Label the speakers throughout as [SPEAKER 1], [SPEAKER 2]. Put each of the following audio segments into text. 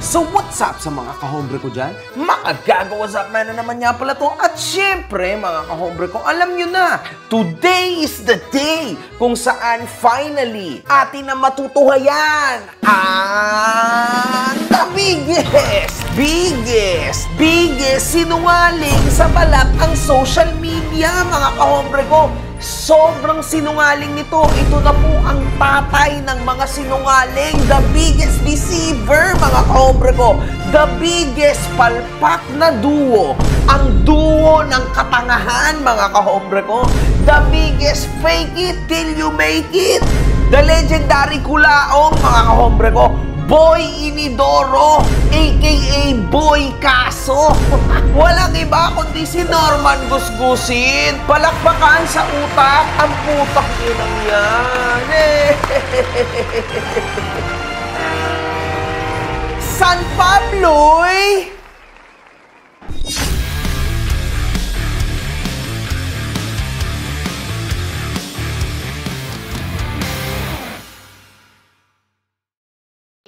[SPEAKER 1] So what's up sa mga kahombre ko dyan? What's up man na naman nga pala to. At syempre mga kahombre ko, alam nyo na, today is the day kung saan finally atin na matutuhayan ang the biggest sinungaling sa balat ang social media mga kahombre ko. Sobrang sinungaling nito. Ito na po ang tatay ng mga sinungaling. The biggest deceiver, mga kahombre ko. The biggest palpak na duo. Ang duo ng katangahan, mga kahombre ko. The biggest fake it till you make it. The legendary kulaong, mga kahombre ko. Boy Inidoro, a.k.a. Boy Kaso. Walang iba kundi si Norman Gusgusin. Palakpakan sa utak, ang putak yun ang yan. San Pablo'y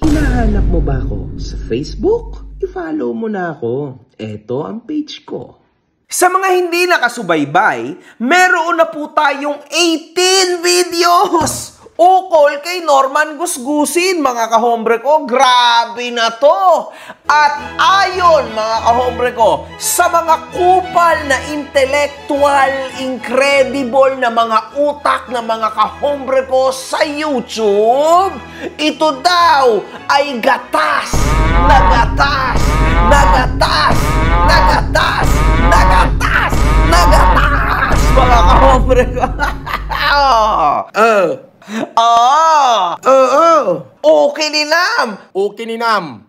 [SPEAKER 1] hinahanap mo ba ako sa Facebook? I-follow mo na ako. Ito ang page ko. Sa mga hindi nakasubaybay, meron na po tayong 18 videos ukol kay Norman Gusgusin, mga kahombre ko. Grabe na to! At ayon, mga kahombre ko, sa mga kupal na intellectual, incredible na mga utak na mga kahombre ko sa YouTube, ito daw ay gatas, nagatas, nagatas, nagatas, nagatas, nagatas, mga kahombre ko. Okay ni Nam.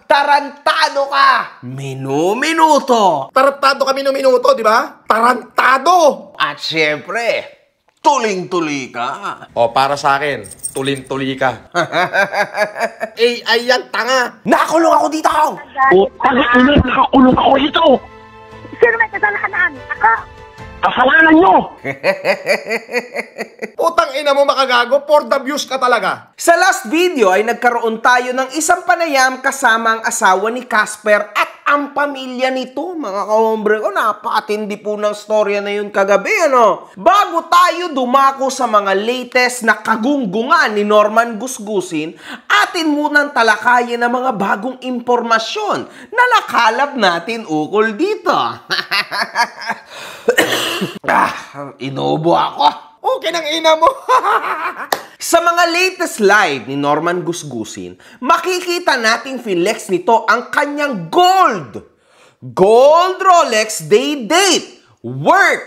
[SPEAKER 1] Tarantado ka. Minuto.
[SPEAKER 2] Tarantado ka minuto, di ba? Tarantado!
[SPEAKER 1] At syempre, tuling-tuli ka.
[SPEAKER 2] O, para sa akin, tulin-tuli ka. AI yan, tanga!
[SPEAKER 1] Nakakulong ako dito!
[SPEAKER 3] Utang ina, nakakulong ako dito!
[SPEAKER 4] Sino may kasalanan? Ako!
[SPEAKER 3] Kasalanan nyo!
[SPEAKER 2] Utang ina mo makagago, for the views ka talaga.
[SPEAKER 1] Sa last video ay nagkaroon tayo ng isang panayam kasama ang asawa ni Casper at ang pamilya nito, mga kahombre ko. Napakatindi po ng storya na yun kagabi, ano? Bago tayo dumako sa mga latest na kagunggungan ni Norman Gusgusin, atin munang talakayin ang mga bagong impormasyon na nakalap natin ukol dito. Inubo ako.
[SPEAKER 2] Okay ng ina mo.
[SPEAKER 1] Sa mga latest live ni Norman Gusgusin, makikita nating flex nito ang kanyang gold Rolex day date worth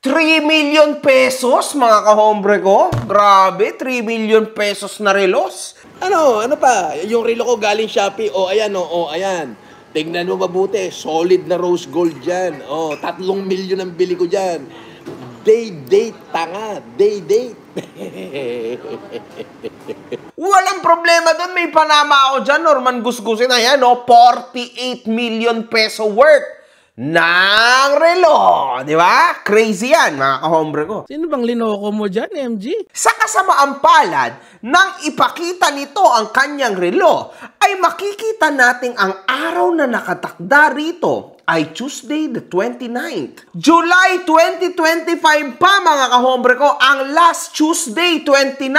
[SPEAKER 1] 3 million pesos, mga kahombre ko. Grabe, 3 million pesos na relos.
[SPEAKER 5] Ano pa? Yung relo ko galing Shopee. Ayan. Tingnan mo mabuti. Solid na rose gold dyan. 3 milyon ang bili ko dyan. Day date, tanga. Day date.
[SPEAKER 1] Walang problema doon. May panama ako dyan, Norman Gusgusin. Ayan, 48 million peso worth ng relo. Di ba? Crazy yan, mga kahombre ko.
[SPEAKER 6] Sino bang linoko mo dyan, MG?
[SPEAKER 1] Sa kasamaang palad, nang ipakita nito ang kanyang relo, ay makikita nating ang araw na nakatakda rito ay Tuesday the 29th. July 2025 pa, mga kahombre ko, ang last Tuesday 29.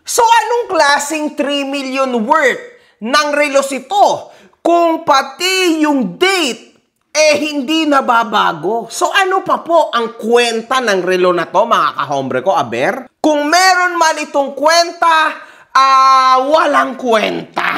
[SPEAKER 1] So anong klaseng 3 million worth ng relos ito kung pati yung date hindi nababago? So ano pa po ang kwenta ng relo na to, mga kahombre ko, aber? Kung meron man itong kwenta, walang kwenta.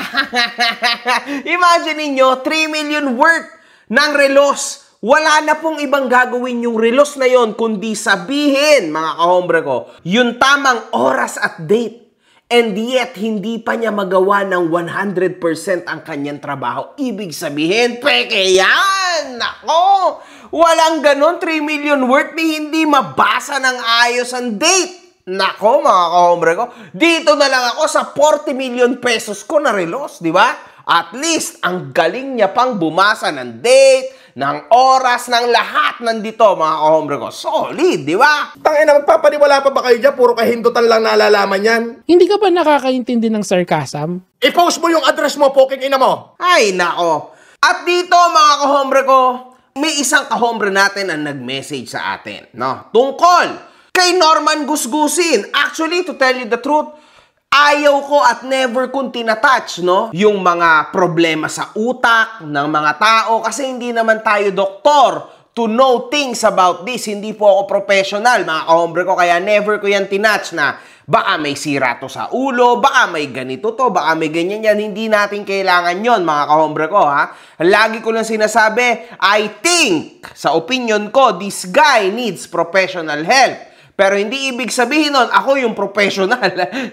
[SPEAKER 1] Imagine niyo 3 million worth ng relos. Wala na pong ibang gagawin yung relos na yon kundi sabihin, mga kahombre ko, yung tamang oras at date. And yet, hindi pa niya magawa ng 100% ang kanyang trabaho. Ibig sabihin, peke yan! Nako! Walang ganon, 3 million worth ni hindi mabasa ng ayos ang date. Nako, mga kahombre ko, dito na lang ako sa 40 million pesos ko na relos, di ba? At least, ang galing niya pang bumasa ng date, ng oras, ng lahat nandito, mga kahombre ko. Solid, di ba?
[SPEAKER 2] Tangina, magpapaniwala pa ba kayo dyan? Puro kahindutan lang nalalaman yan.
[SPEAKER 6] Hindi ka ba nakakaintindi ng sarcasm?
[SPEAKER 2] I-post mo yung address mo, poking ina mo.
[SPEAKER 1] Ay, nako. At dito, mga kahombre ko, may isang kahombre natin ang nag-message sa atin, no? Tungkol kay Norman Gusgusin. Actually, to tell you the truth, ayaw ko at never kong tinatouch, no? Yung mga problema sa utak ng mga tao kasi hindi naman tayo doktor to know things about this. Hindi po ako professional, mga kahombre ko, kaya never ko yan tinouch na baka may sira to sa ulo, baka may ganito to, baka may ganyan yan. Hindi natin kailangan yon, mga kahombre ko, ha? Lagi ko lang sinasabi, I think, sa opinion ko, this guy needs professional help. Pero hindi ibig sabihin nun, ako yung professional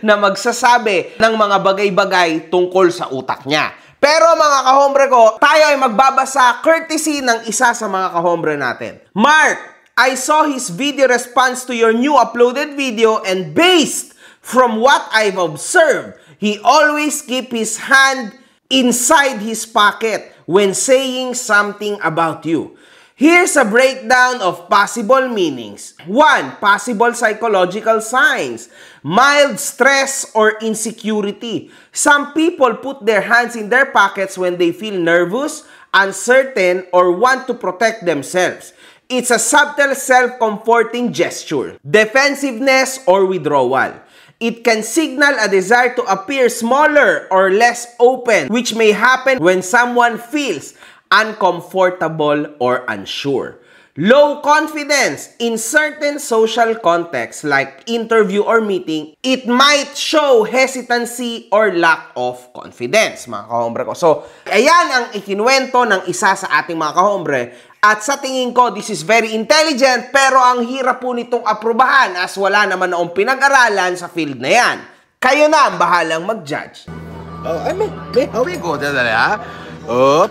[SPEAKER 1] na magsasabi ng mga bagay-bagay tungkol sa utak niya. Pero mga kahombre ko, tayo ay magbabasa courtesy ng isa sa mga kahombre natin. Mark, I saw his video response to your new uploaded video and based from what I've observed, he always keep his hand inside his pocket when saying something about you. Here's a breakdown of possible meanings. 1. Possible psychological signs. Mild stress or insecurity. Some people put their hands in their pockets when they feel nervous, uncertain, or want to protect themselves. It's a subtle self-comforting gesture. Defensiveness or withdrawal. It can signal a desire to appear smaller or less open, which may happen when someone feels uncomfortable or unsure. Low confidence in certain social contexts like interview or meeting, it might show hesitancy or lack of confidence, mga kahombre ko. So, ayan ang ikinuwento ng isa sa ating mga kahombre. At sa tingin ko, this is very intelligent, pero ang hirap po nitong aprubahan as wala naman akong pinag-aralan sa field na yan. Kayo na ang bahalang mag-judge.
[SPEAKER 2] Oh, ay, may hawig ko. Dali, ha? Oh,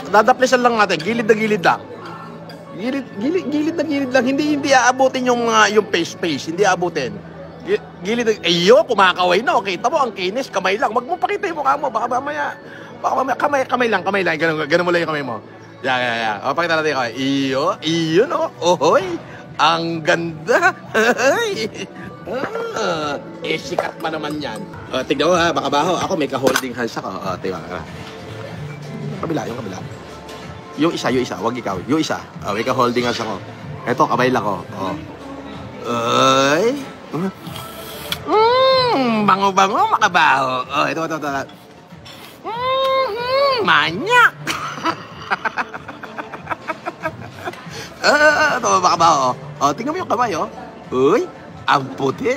[SPEAKER 2] dadaplisan lang natin. Gilid na gilid lang. Gilid na gilid lang. Hindi aabutin yung face. Hindi aabutin. Gilid na... Ayo, kumakaway na. Kita mo, ang kinis. Kamay lang. Wag mo pakita yung mukha mo. Baka mamaya. Kamay lang. Ganun mo lang yung kamay mo. Yeah. O, pakita natin yung kamay. Iyo, no? Ohoy. Ang ganda. Sikat pa naman yan. Tignan mo ha, baka baho. Ako may ka-holding hands ako. Tignan mo. Yung kabila. Yung isa. Wag ikaw. Yung isa. May ka-holding hands ako. Eto, kamay lang ko. Ay. Bango-bango, makabaho. Ito. Manyak. Ito, makabaho. Tingnan mo yung kamay, Uy, ang puti,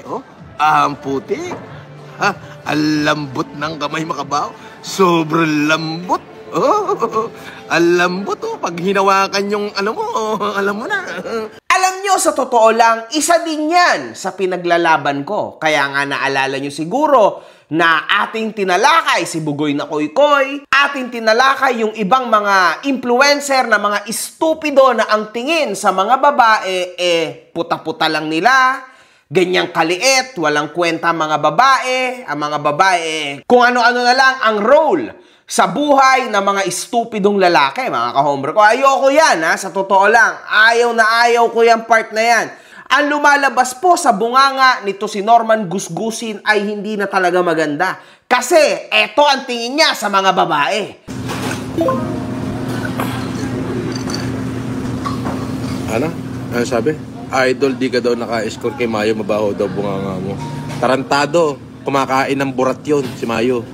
[SPEAKER 2] Ang puti. Ang lambot ng kamay, makabaho. Sobrang lambot. Ang lambot, pag hinawakan yung alam mo na.
[SPEAKER 1] Alam nyo, sa totoo lang, isa din yan sa pinaglalaban ko. Kaya nga naalala nyo siguro na ating tinalakay si Bugoy na Koy-Koy, ating tinalakay yung ibang mga influencer na mga istupido na ang tingin sa mga babae, puta-puta lang nila, ganyang kaliit, walang kwenta mga babae, ang mga babae, kung ano-ano na lang ang role sa buhay ng mga estupidong lalaki, mga kahombre ko. Ayoko yan, sa totoo lang. Ayaw ko yung part na yan. Ang lumalabas po sa bunganga nito si Norman Gusgusin ay hindi na talaga maganda. Kasi, eto ang tingin niya sa mga babae.
[SPEAKER 2] Ano sabi? Idol, di ka daw naka-score kay Mayo, mabaho daw bunganga mo. Tarantado, kumakain ng burat yun, si Mayo.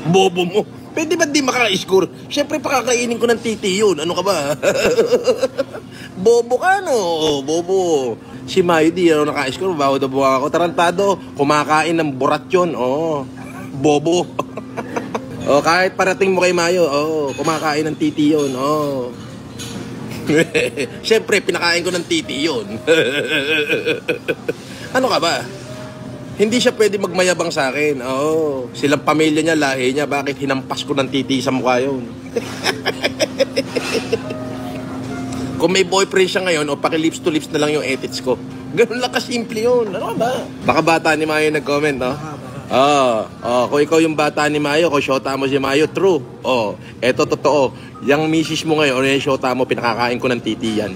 [SPEAKER 2] Bobo mo. Pwede ba di maka-score? Siyempre, pakakainin ko ng titi yun. Ano ka ba? Bobo ka, no? Bobo. Si Mayo, di naka-score, mabaho daw bunganga ko. Tarantado, kumakain ng burat yun. Bobo. Kahit parating mo kay Mayo, kumakain ng titi yun. Siyempre, pinakain ko ng titi yun. Ano ka ba? Hindi siya pwede magmayabang sa akin. Silang pamilya niya, lahi niya, bakit hinampas ko ng titi sa mukha yun? Kung may boyfriend siya ngayon, paki-lips to lips na lang yung edits ko. Ganun lang kasimple yun. Ano ba? Baka bata ni Mayo nag-comment, no?
[SPEAKER 5] Kung ikaw yung bata ni Mayo, kung shota mo si Mayo, true. Eto totoo. Yang misis mo ngayon, yung shota mo, pinakakain ko ng titi yan.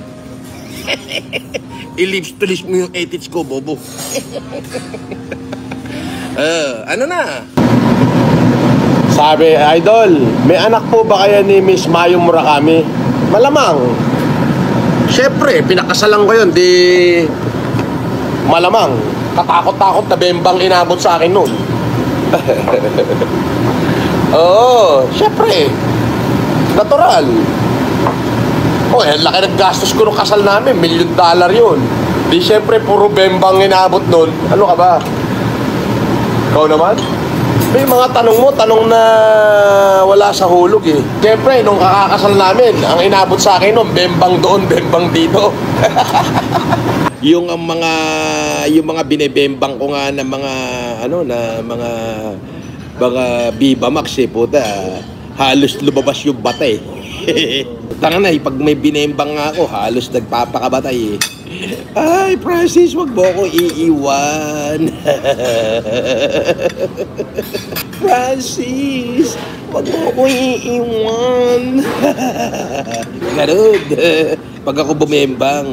[SPEAKER 5] I-lips to lips mo yung ethics ko, bobo. Ano na?
[SPEAKER 2] Sabi, Idol, may anak po ba kaya ni Miss Mayo Murakami? Malamang. Siyempre, pinakasalan ko yun, di... Malamang. Katakot-takot na bembang inabot sa akin nun. Siyempre. Natural. Laki ng gastos ko nung kasal namin, $1 million yun. Di siyempre, puro bembang inabot nun. Ano ka ba? Ikaw naman? May mga tanong na wala sa hulog eh. Siyempre, nung kakakasal namin, ang inabot sa akin nun, bembang doon, bembang dito.
[SPEAKER 5] Yung mga binebembang ko nga ng mga Viva Max puta, halos lumabas yung batay. Tanga na, pag may binembang nga ako, halos nagpapakabatay. Ay, Francis, wag mo ko iiwan. Francis, wag mo ko iiwan. Ganun. Pag ako bumembang.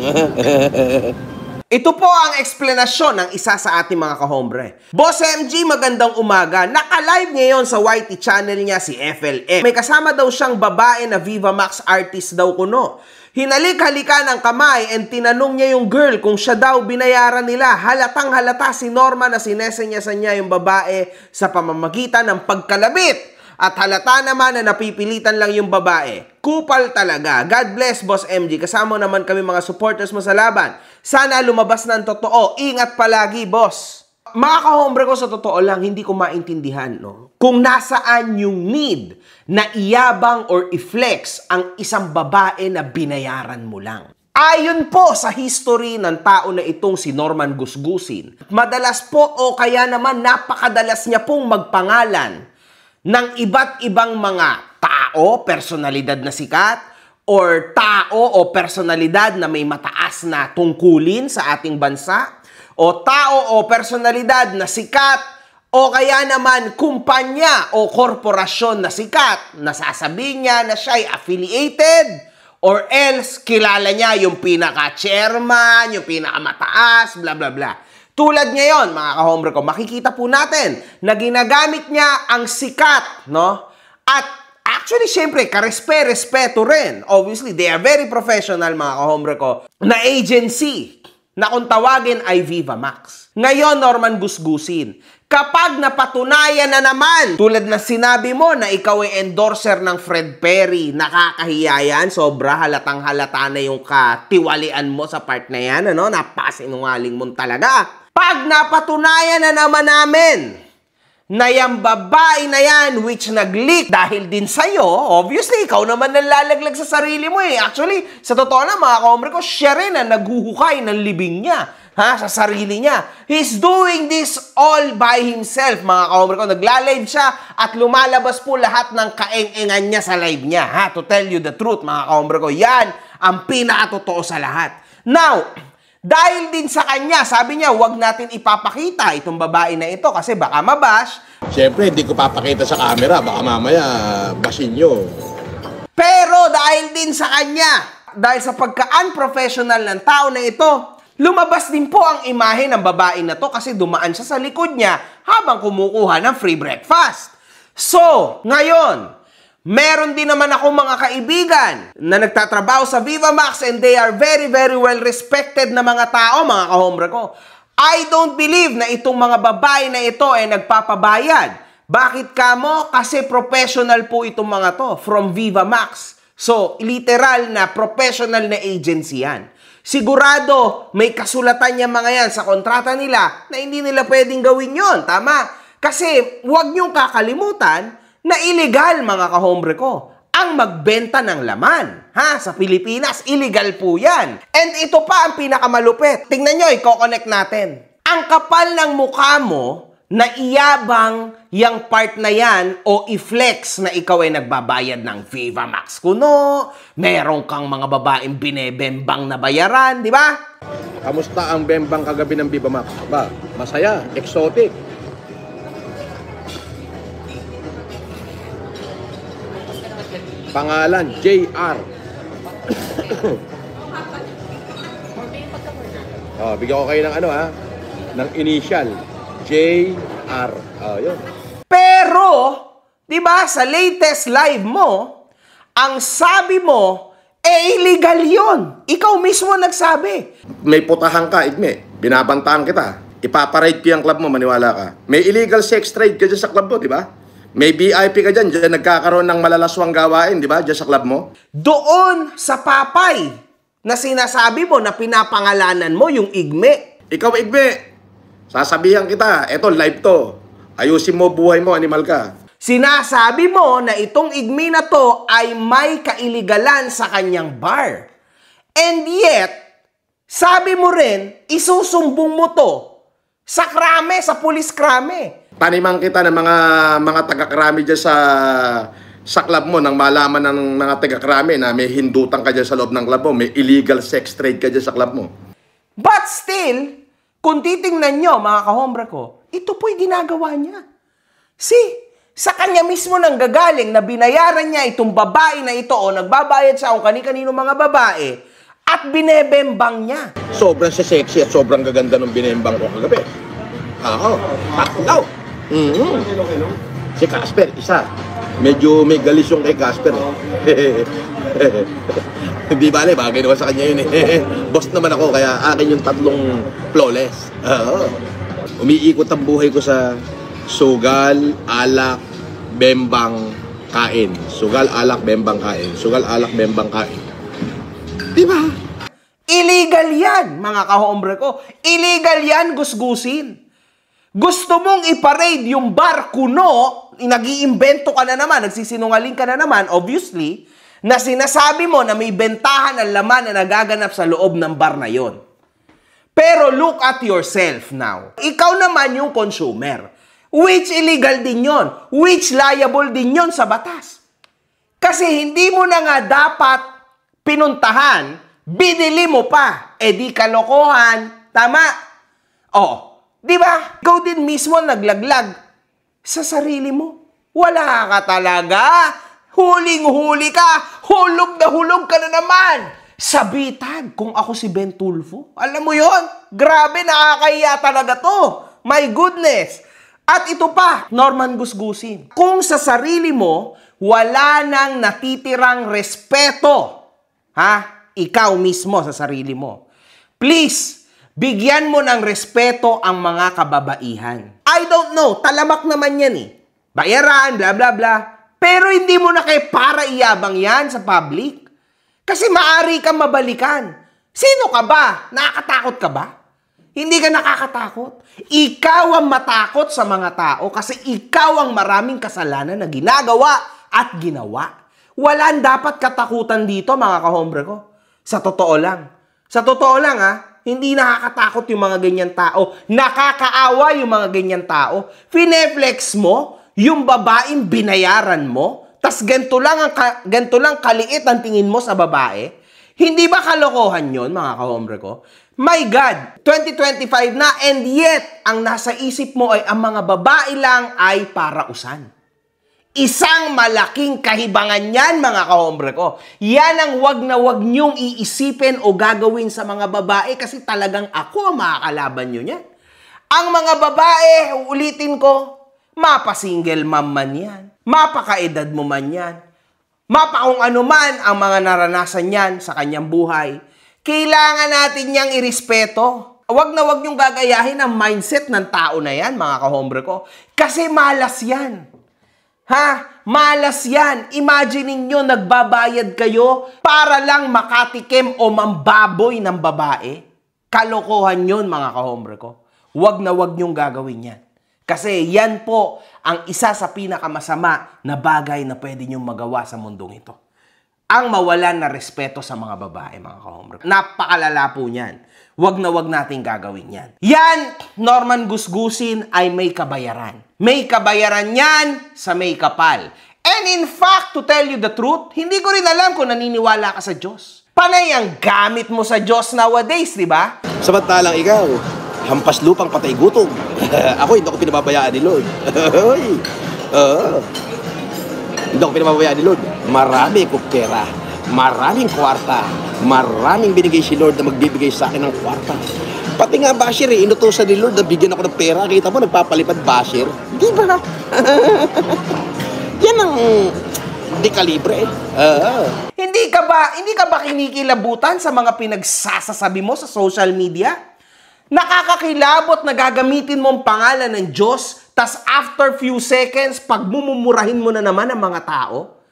[SPEAKER 1] Ito po ang eksplanasyon ng isa sa ating mga kahombre. Boss MG, magandang umaga. Naka-live ngayon sa YT channel niya si FLM. May kasama daw siyang babae na Viva Max artist daw kuno. Hinalik-halika ng kamay and tinanong niya yung girl kung siya daw binayaran nila. Halatang halata si Norma na sinesenyasan niya yung babae sa pamamagitan ng pagkalabit. At halata naman na napipilitan lang yung babae. Kupal talaga. God bless, Boss MG. Kasama naman kami mga supporters mo sa laban. Sana lumabas ng totoo. Ingat palagi, boss. Mga kahombre ko, sa totoo lang, hindi ko maintindihan, no? Kung nasaan yung need na iyabang or i-flex ang isang babae na binayaran mo lang. Ayon po sa history ng tao na itong si Norman Gusgusin, madalas po o kaya naman napakadalas niya pong magpangalan ng iba't ibang mga tao, personalidad na sikat, or tao o personalidad na may mataas na tungkulin sa ating bansa, o tao o personalidad na sikat, o kaya naman kumpanya o korporasyon na sikat, na sasabihin niya na siya'y affiliated, or else kilala niya yung pinaka-chairman, yung pinaka-mataas, bla bla bla. Tulad ngayon, mga kahombre ko, makikita po natin na ginagamit niya ang sikat, no? At actually, syempre, karespe-respeto rin. Obviously, they are very professional, mga kahombre ko, na agency na kung tawagin ay Viva Max. Ngayon, Norman Gusgusin, kapag napatunayan na naman, tulad na sinabi mo na ikaw ay endorser ng Fred Perry, nakakahiya yan, sobra halatang halata na yung katiwalian mo sa part na yan, ano? Napasinungaling mo talaga. Pag napatunayan na naman namin na yung babae na yan which nag-leak dahil din sa'yo, obviously, ikaw naman nalalaglag sa sarili mo eh. Actually, sa totoo na, mga kahombre ko, siya rin na naghuhukay ng libing niya, sa sarili niya. He's doing this all by himself, mga kahombre ko. Nagla-live siya at lumalabas po lahat ng kaeng-engan niya sa live niya, to tell you the truth, mga kahombre ko. Yan ang pinakatotoo sa lahat. Now, dahil din sa kanya, sabi niya, wag natin ipapakita itong babae na ito kasi baka mabash.
[SPEAKER 2] Siyempre, hindi ko papakita sa camera. Baka mamaya, basin nyo.
[SPEAKER 1] Pero dahil din sa kanya, dahil sa pagka-unprofessional ng tao na ito, lumabas din po ang imahe ng babae na to kasi dumaan siya sa likod niya habang kumukuha ng free breakfast. So, ngayon, meron din naman ako mga kaibigan na nagtatrabaho sa Viva Max and they are very, very well respected na mga tao, mga kahombre ko. I don't believe na itong mga babae na ito ay nagpapabayad. Bakit kamo? Kasi professional po itong mga to from Viva Max. So, literal na professional na agency yan. Sigurado may kasulatan niya mga yan sa kontrata nila na hindi nila pwedeng gawin yon, tama? Kasi huwag niyong kakalimutan na illegal, mga kahombre ko, ang magbenta ng laman. Sa Pilipinas, illegal po yan. And ito pa ang pinakamalupit. Tingnan nyo, i-connect natin. Ang kapal ng mukha mo na iyabang yung part na yan o i-flex na ikaw ay nagbabayad ng Viva Max kuno, meron kang mga babaeng binebembang na bayaran, di ba?
[SPEAKER 2] Kamusta ang bembang kagabi ng Viva Max? Ba, masaya, exotic. Pangalan, JR. Bigyan ko kayo ng ano ha, ng initial. JR. Yun.
[SPEAKER 1] Pero, di ba, sa latest live mo, ang sabi mo, illegal yon. Ikaw mismo nagsabi.
[SPEAKER 2] May putahan ka, Igme. Binabantaan kita. Ipaparade ko yung club mo, maniwala ka. May illegal sex trade ka dyan sa club mo, di ba? May VIP ka dyan, dyan nagkakaroon ng malalaswang gawain, di ba? Dyan sa club mo.
[SPEAKER 1] Doon sa Papay na sinasabi mo na pinapangalanan mo yung Igme.
[SPEAKER 2] Ikaw, Igme, sasabihan kita, eto, live to. Ayusin mo buhay mo, animal ka.
[SPEAKER 1] Sinasabi mo na itong Igme na to ay may kailigalan sa kanyang bar. And yet, sabi mo rin, isusumbong mo to sa krame, sa pulis krame.
[SPEAKER 2] Tanimang kita ng mga taga-krami dyan sa club mo nang malaman ng mga taga-krami na may hindutan ka dyan sa loob ng club mo, may illegal sex trade ka dyan sa club mo.
[SPEAKER 1] But still, kung titingnan nyo, mga kahombre ko, ito po'y ginagawa niya. See, sa kanya mismo nang gagaling na binayaran niya itong babae na ito o nagbabayad siya kung kani-kanino mga babae at binebembang niya.
[SPEAKER 2] Sobrang sexy at sobrang gaganda ng binembang ko kagabi. Tatlaw. Si Casper, isa. Medyo may galis yung kay Casper. Hindi bale, bagay naman sa kanya yun eh. Boss naman ako, kaya akin yung tatlong flawless. Umiikot ang buhay ko sa sugal, alak, bembang, kain. Sugal, alak, bembang, kain. Sugal, alak, bembang, kain. Diba?
[SPEAKER 1] Illegal yan, mga kahombre ko. Illegal yan, gusgusin. Gusto mong iparade yung bar kuno, nag-iimbento ka na naman, nagsisinungaling ka na naman, obviously, na sinasabi mo na may bentahan ng laman na nagaganap sa loob ng bar na yon. Pero look at yourself now. Ikaw naman yung consumer. Which illegal din yon. Which liable din yon sa batas. Kasi hindi mo na nga dapat pinuntahan, binili mo pa. Di kalokohan. Tama? Di ba? Ikaw din mismo naglaglag sa sarili mo. Wala ka talaga. Huling-huli ka. Hulog na hulog ka na naman. Sabitan kung ako si Ben Tulfo. Alam mo yon? Grabe, nakakahiya talaga to. My goodness. At ito pa, Norman Gusgusin. Kung sa sarili mo, wala nang natitirang respeto. Ikaw mismo sa sarili mo. Please, bigyan mo ng respeto ang mga kababaihan. I don't know, talamak naman yan eh. Bayaran, bla bla bla. Pero hindi mo na kay para iyabang yan sa public. Kasi maari kang mabalikan. Sino ka ba? Nakakatakot ka ba? Hindi ka nakakatakot. Ikaw ang matakot sa mga tao kasi ikaw ang maraming kasalanan na ginagawa at ginawa. Walang dapat katakutan dito, mga kahombre ko. Sa totoo lang. Sa totoo lang, hindi nakakatakot yung mga ganyan tao. Nakakaawa yung mga ganyan tao. Fineflex mo yung babaeng binayaran mo, tas ganito lang kaliit ang tingin mo sa babae. Hindi ba kalokohan yon, mga kahombre ko? My God, 2025 na and yet, ang nasa isip mo ay ang mga babae lang ay parausan. Isang malaking kahibangan yan, mga kahombre ko. Yan ang wag na wag niyong iisipin o gagawin sa mga babae kasi talagang ako ang makakalaban nyo niyan. Ang mga babae, ulitin ko, mapa-single mom man yan, mapakaedad mo man yan, mapa kung ano man ang mga naranasan yan sa kanyang buhay, kailangan natin niyang irespeto. Wag na wag niyong gagayahin ang mindset ng tao na yan, mga kahombre ko. Kasi malas yan. Malas yan. Imagine niyo nagbabayad kayo para lang makatikim o mambaboy ng babae. Kalokohan yun, mga kahombre ko. Wag na wag niyong gagawin yan. Kasi yan po ang isa sa pinakamasama na bagay na pwede niyong magawa sa mundong ito. Ang mawalan na respeto sa mga babae, mga kahombre. Napakalala po niyan. Wag na wag nating gagawin yan. Yan, Norman Gusgusin, ay may kabayaran. May kabayaran yan sa may kapal. And in fact, to tell you the truth, hindi ko rin alam kung naniniwala ka sa Diyos. Panay ang gamit mo sa Diyos nowadays, di ba?
[SPEAKER 2] Samantalang ikaw, hampas lupang patay gutom. Ako, hindi ako pinababayaan ni Lord.
[SPEAKER 5] Hindi ako pinababayaan ni Lord. Marami akong pera, maraming kwarta, maraming binigay si Lord na magbibigay sa akin ng kwarta. Pati nga basher inutusan ni Lord na bigyan ako ng pera. Kita mo, nagpapalipad basher. Di ba? Yan ang di kalibre.
[SPEAKER 1] Hindi ka ba kinikilabutan sa mga pinagsasasabi mo sa social media? Nakakakilabot na gagamitin mo ang pangalan ng Diyos, tas after few seconds, pagmumurahin mo na naman ang mga tao?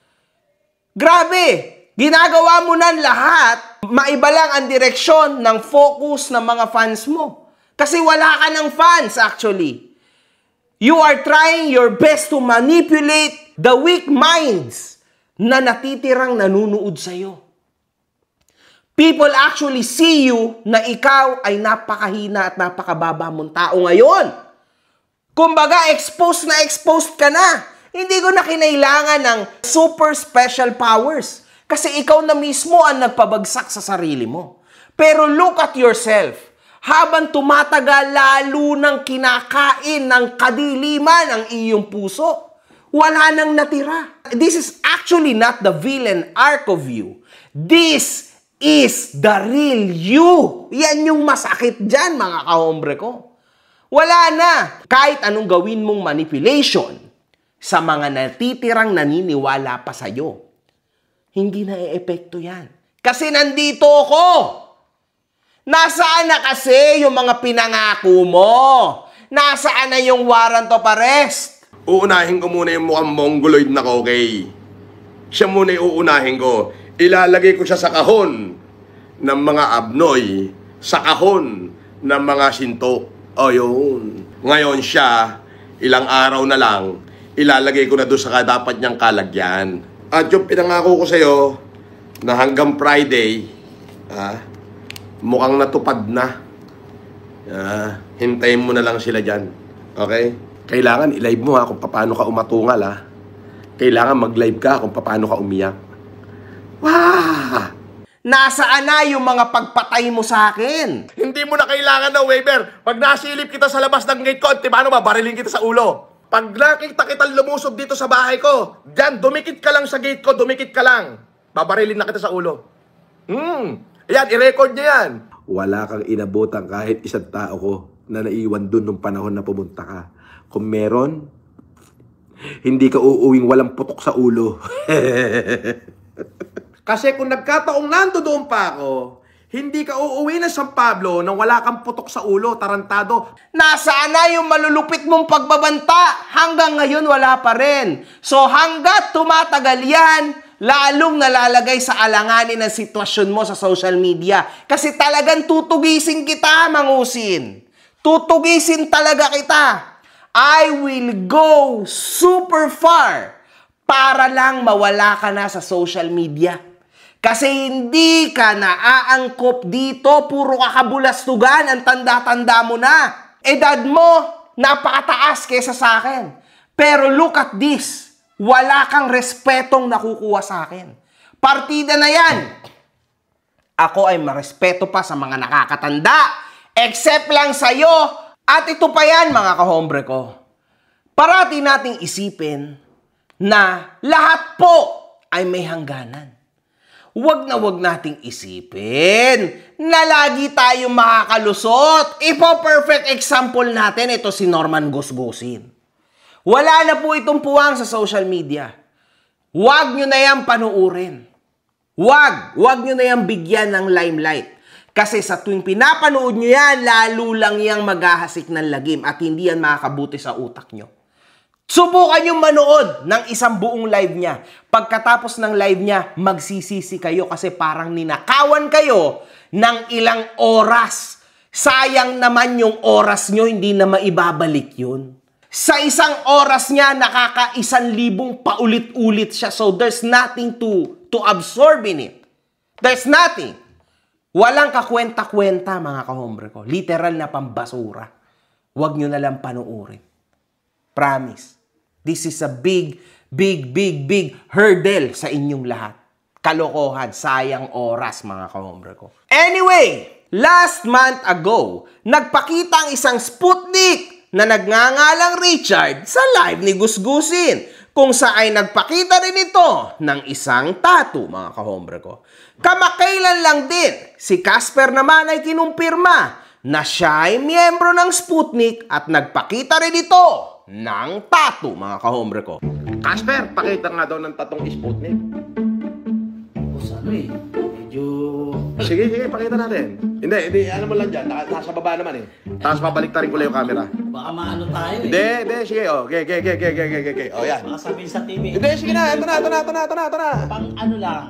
[SPEAKER 1] Grabe! Ginagawa mo na lahat, maiba lang ang direksyon ng focus ng mga fans mo. Kasi wala ka ng fans actually. You are trying your best to manipulate the weak minds na natitirang nanunood sa'yo. People actually see you na ikaw ay napakahina at napakababa mong tao ngayon. Kumbaga, exposed ka na. Hindi ko na kinailangan ng super special powers. Kasi ikaw na mismo ang nagpabagsak sa sarili mo. Pero look at yourself. Habang tumatagal, lalo nang kinakain ng kadiliman ang iyong puso. Wala nang natira. This is actually not the villain arc of you. This is the real you. Yan yung masakit dyan, mga kahombre ko. Wala na. Kahit anong gawin mong manipulation sa mga natitirang naniniwala pa sa'yo, hindi na e-epekto yan. Kasi nandito ako. Nasaan na kasi yung mga pinangako mo? Nasaan na yung warrant of arrest?
[SPEAKER 2] Uunahin ko muna yung mukhang mongoloid na kokey. Siya muna yung uunahin ko. Ilalagay ko siya sa kahon ng mga abnoy, sa kahon ng mga sinto. O yun. Ngayon siya, ilang araw na lang, ilalagay ko na doon sa dapat niyang kalagyan. At yung pinangako ko sa'yo na hanggang Friday, mukhang natupad na. Hintayin mo na lang sila dyan. Okay? Kailangan i-live mo kung paano ka umatungal. Kailangan mag-live ka kung paano ka umiyak. Wah!
[SPEAKER 1] Nasaan na yung mga pagpatay mo sa akin?
[SPEAKER 2] Hindi mo na kailangan na waiver. Pag nasilip kita sa labas ng gate ko, paano ba? Barilin kita sa ulo. Pag nakita kitang lumusob dito sa bahay ko, dyan, dumikit ka lang sa gate ko, dumikit ka lang. Babarilin na kita sa ulo. Ayan, i-record niya yan. Wala kang inabutan kahit isang tao ko na naiwan dun nung panahon na pumunta ka. Kung meron, hindi ka uuwing walang putok sa ulo. Kasi kung nagkataong nando doon pa ako, hindi ka uuwi ng San Pablo nang wala kang putok sa ulo, tarantado.
[SPEAKER 1] Nasaan na yung malulupit mong pagbabanta? Hanggang ngayon wala pa rin. So hanggat tumatagal yan, lalong nalalagay sa alanganin ang sitwasyon mo sa social media. Kasi talagang tutugisin kita, Mangusin. Tutugisin talaga kita. I will go super far para lang mawala ka na sa social media. Kasi hindi ka naaangkop dito, puro kakabulastugan, ang tanda-tanda mo na. Edad mo, napakataas kesa sa akin. Pero look at this, wala kang respetong nakukuha sa akin. Partida na yan. Ako ay marespeto pa sa mga nakakatanda, except lang sa'yo. At ito pa yan, mga kahombre ko. Parati nating isipin na lahat po ay may hangganan. Huwag nating isipin na lagi tayong makakalusot. Ipo-perfect example natin, ito si Norman Gusgusin. Wala na po itong puwang sa social media. Huwag nyo na yan panuurin. Huwag nyo na yan bigyan ng limelight. Kasi sa tuwing pinapanood nyo yan, lalo lang yang maghahasik ng lagim at hindi yan makakabuti sa utak nyo. Subukan yung manood ng isang buong live niya. Pagkatapos ng live niya, magsisisi kayo kasi parang ninakawan kayo ng ilang oras. Sayang naman yung oras nyo, hindi na maibabalik yun. Sa isang oras niya, nakaka-1,000 paulit-ulit siya. So there's nothing to absorb in it. There's nothing. Walang kakwenta-kwenta, mga kahombre ko. Literal na pambasura. Huwag nyo na lang panuurin. Promise. This is a big hurdle sa inyong lahat. Kalokohan, sayang oras, mga kahombre ko. Anyway, last month ago, nagpakita ang isang Sputnik na nagngangalang Richard sa live ni Gusgusin, kung saan ay nagpakita rin ito ng isang tattoo, mga kahombre ko. Kamakailan lang din, si Casper naman ay kinumpirma na siya ay miyembro ng Sputnik at nagpakita rin ito ng tattoo, mga kahombre ko.
[SPEAKER 2] Casper, pakita nga daw ng tatong Sputnik. Sige, pakita natin. Hindi, ano mo lang dyan, nasa baba naman eh. Tapos babalik tarin ko lang yung camera.
[SPEAKER 7] Baka maano tayo eh.
[SPEAKER 2] Hindi, sige, okay. Oh, yan.
[SPEAKER 7] Baka sabihin sa TV.
[SPEAKER 2] Hindi, sige na, ito na.
[SPEAKER 7] Pang ano lang.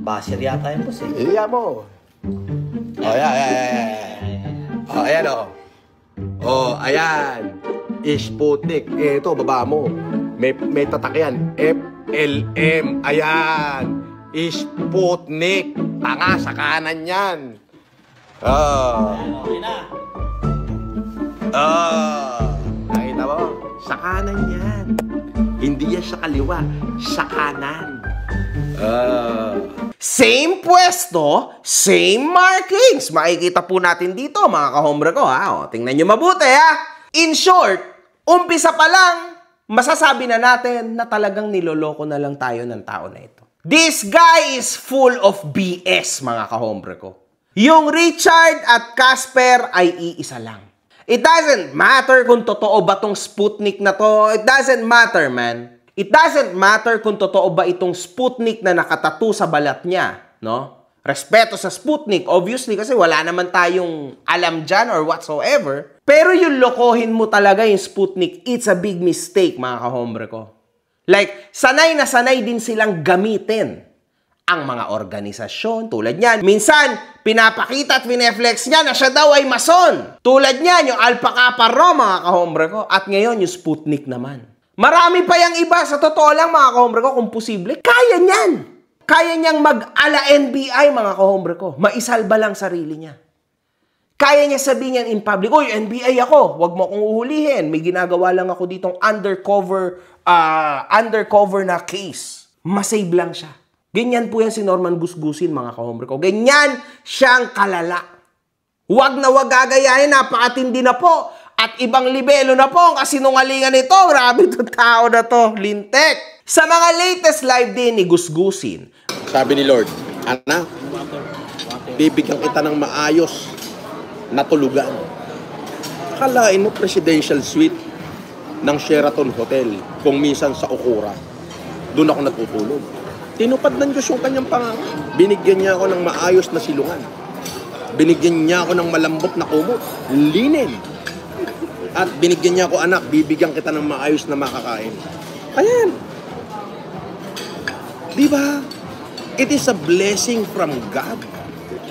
[SPEAKER 7] Basher yata yung boss eh.
[SPEAKER 2] Hindi mo. Oh, yan. Oh, ayan oh. Oh, ayan. Sputnik. Ito, baba mo. May tatak yan. FLM. Ayan. Sputnik. Tanga, sa kanan yan.
[SPEAKER 7] Okay na.
[SPEAKER 2] Nakita mo? Sa kanan yan. Hindi yan sa kaliwa. Sa kanan.
[SPEAKER 1] Same pwesto, same markings. Makikita po natin dito, mga kahombre ko, ha? O, tingnan nyo mabuti, ha? In short, umpisa pa lang, masasabi na natin na talagang niloloko na lang tayo ng tao na ito. This guy is full of BS, mga kahombre ko. Yung Richard at Casper ay iisa lang. It doesn't matter kung totoo ba tong Sputnik na to. It doesn't matter, man. It doesn't matter kung totoo ba itong Sputnik na nakatattoo sa balat niya, no? Respeto sa Sputnik, obviously, kasi wala naman tayong alam dyan or whatsoever. Pero yung lokohin mo talaga yung Sputnik, it's a big mistake, mga kahombre ko. Like, sanay na sanay din silang gamitin ang mga organisasyon. Tulad niyan, minsan, pinapakita at pineflex niya na siya daw ay mason. Tulad niyan, yung Alpha Kappa Rho, mga kahombre ko. At ngayon, yung Sputnik naman. Marami pa yung iba, sa totoo lang, mga kahombre ko, kung posible, kaya niyan. Kaya niyang mag-ala NBI, mga kahombre ko. Maisalba lang sarili niya. Kaya niya sabihin yan in public, "Oy, NBI ako, wag mo akong uhulihin. May ginagawa lang ako ditong undercover na case." Masave lang siya. Ganyan po yan si Norman Gusgusin, mga kahombre ko. Ganyan siyang kalala. Wag na wag gagayahin, napakatindi na po. At ibang libelo na po ang kasinungalingan nito. Grabe itong tao na to. Lintek. Sa mga latest live din ni Gusgusin,
[SPEAKER 2] Sabi ni Lord, anak, bibigyan kita ng maayos na tulugan. Akalain mo presidential suite ng Sheraton Hotel kung minsan sa Okura. Doon ako natutulog. Tinupad ng Diyos yung kanyang pangako. Binigyan niya ako ng maayos na silungan. Binigyan niya ako ng malambot na kumot. Linen. At binigyan niya ako, anak, bibigyan kita ng maayos na makakain. Ayan. Diba? It is a blessing from God.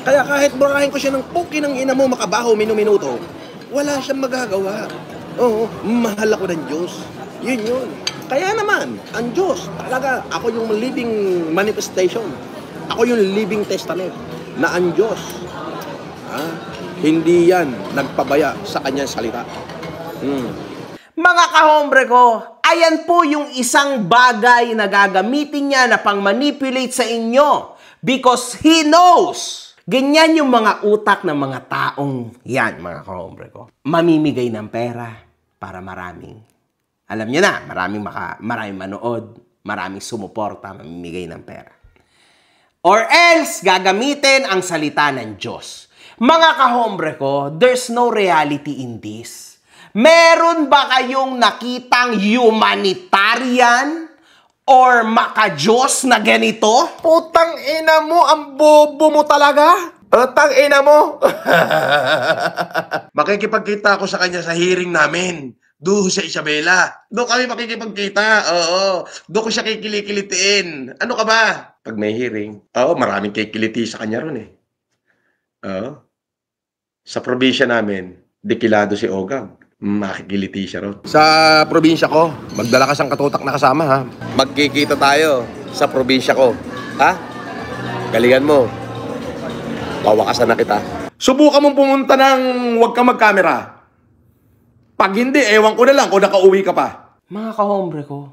[SPEAKER 2] Kaya kahit burahin ko siya ng puki ng ina mo makabaho minuto, wala siyang magagawa. Oo, mahal ako ng Diyos. Yun. Kaya naman, ang Diyos, talaga, ako yung living manifestation. Ako yung living testament na ang Diyos, hindi yan nagpabaya sa kanyang salita.
[SPEAKER 1] mga kahombre ko, ayan po yung isang bagay na gagamitin niya na pang-manipulate sa inyo. Because he knows. Ganyan yung mga utak ng mga taong yan, mga kahombre ko. Mamimigay ng pera para maraming. Alam niyo na, maraming manood, maraming sumuporta, mamimigay ng pera. Or else, gagamitin ang salita ng Diyos. Mga kahombre ko, there's no reality in this. Meron ba kayong nakitang humanitarian or maka-Diyos na ganito?
[SPEAKER 2] Putang ina mo, ang bobo mo talaga. Putang ina mo. Makikipagkita ako sa kanya sa hearing namin. Doon sa Isabela. Doon kami makikipagkita. Oo. Doon ko siya kikilitin. Ano ka ba? Pag may hearing, maraming kikiliti sa kanya ron eh. Oo. Sa probinsya namin, dekilado si Ogag. Makikiliti siya ron. Sa probinsya ko, magdala ka sang katutak na kasama ha. Magkikita tayo sa probinsya ko. Ha? Galingan mo. Pawakasan na kita. Subukan mong pumunta ng huwag kang mag-camera. Pag hindi, ewan ko na lang kung nakauwi ka pa.
[SPEAKER 1] Mga kahombre ko,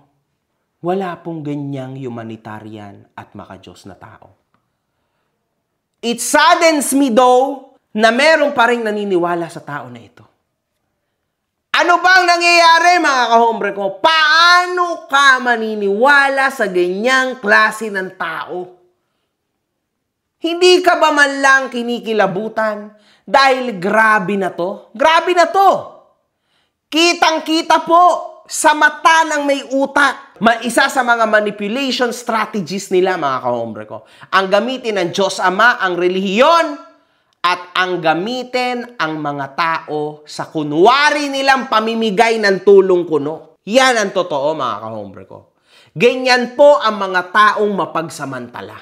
[SPEAKER 1] wala pong ganyang humanitarian at maka-Diyos na tao. It saddens me though na meron pa rin naniniwala sa tao na ito. Ano bang nangyayari mga kahombre ko? Paano ka maniniwala sa ganyang klase ng tao? Hindi ka ba man lang kinikilabutan dahil grabe na to? Grabe na to! Kitang-kita po sa mata ng may utak. Isa sa mga manipulation strategies nila mga kahombre ko. Ang gamitin ng Diyos Ama, ang relihiyon, at ang gamitin ang mga tao sa kunwari nilang pamimigay ng tulong kuno. Yan ang totoo mga kahombre ko. Ganyan po ang mga taong mapagsamantala.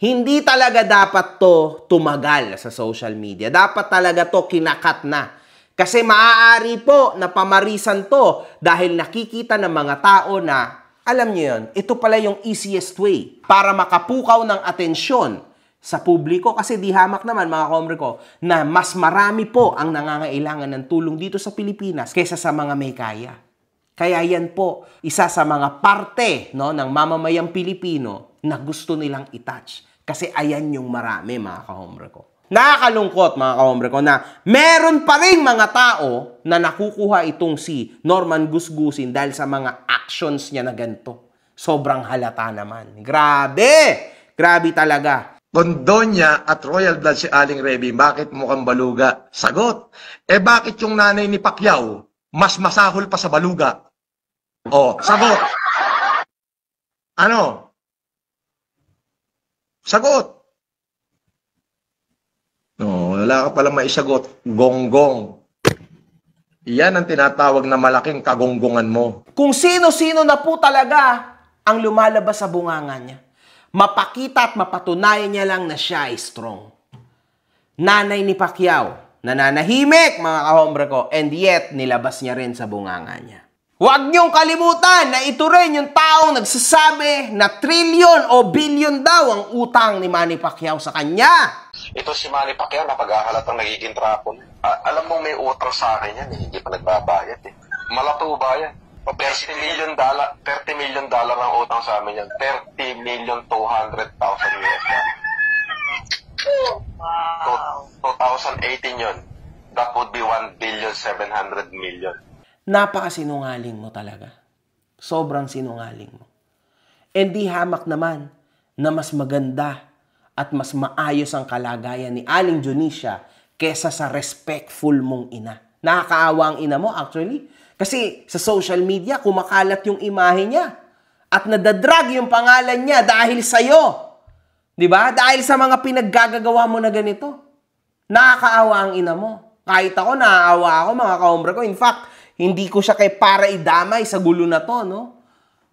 [SPEAKER 1] Hindi talaga dapat to tumagal sa social media. Dapat talaga to kinakat na. Kasi maaari po na pamarisan to dahil nakikita ng mga tao na, alam niyo yun, ito pala yung easiest way para makapukaw ng atensyon sa publiko. Kasi di hamak naman mga kahombre ko na mas marami po ang nangangailangan ng tulong dito sa Pilipinas kaysa sa mga may kaya. Kaya yan po, isa sa mga parte no, ng mamamayang Pilipino na gusto nilang i-touch. Kasi ayan yung marami mga kahombre ko. Nakakalungkot mga kahombre ko na meron pa rin mga tao na nakukuha itong si Norman Gusgusin dahil sa mga actions niya na ganito. Sobrang halata naman. Grabe! Grabe talaga.
[SPEAKER 8] Condonia at Royal Blood si Aling Reby, bakit mukhang baluga? Sagot, bakit yung nanay ni Pacquiao mas masahol pa sa baluga? Oh, sagot. Ano? Sagot. No, wala ka palang maisagot. Gonggong. Iyan ang tinatawag na malaking kagonggongan mo.
[SPEAKER 1] Kung sino-sino na po talaga ang lumalabas sa bunganga niya. Mapakita at mapatunayan niya lang na siya ay strong. Nanay ni Pacquiao, nananahimik mga kahombre ko, and yet nilabas niya rin sa bunganga niya. Huwag niyong kalimutan na ito rin yung taong nagsasabi na trillion o billion daw ang utang ni Manny Pacquiao sa kanya.
[SPEAKER 9] Ito si Manny Pacquiao, napaghahalatang nagiging trapo. Alam mo may utang sa akin yan, hindi pa nagbabayad eh. Malato ba yan? $30 million ang utang sa amin yan. 30,200,000 US. Wow. 2018 yun. That would be 1,700,000,000.
[SPEAKER 1] Napakasinungaling mo talaga. Sobrang sinungaling mo. And di hamak naman na mas maganda at mas maayos ang kalagayan ni Aling Dionisio kesa sa respectful mong ina. Nakakaawa ang ina mo actually. Kasi sa social media, kumakalat yung imahe niya. At nadadrag yung pangalan niya dahil sa'yo. Diba? Dahil sa mga pinaggagawa mo na ganito. Nakakaawa ang ina mo. Kahit ako, naaawa ako mga kahombre ko. In fact, hindi ko siya para idamay sa gulo na to, no?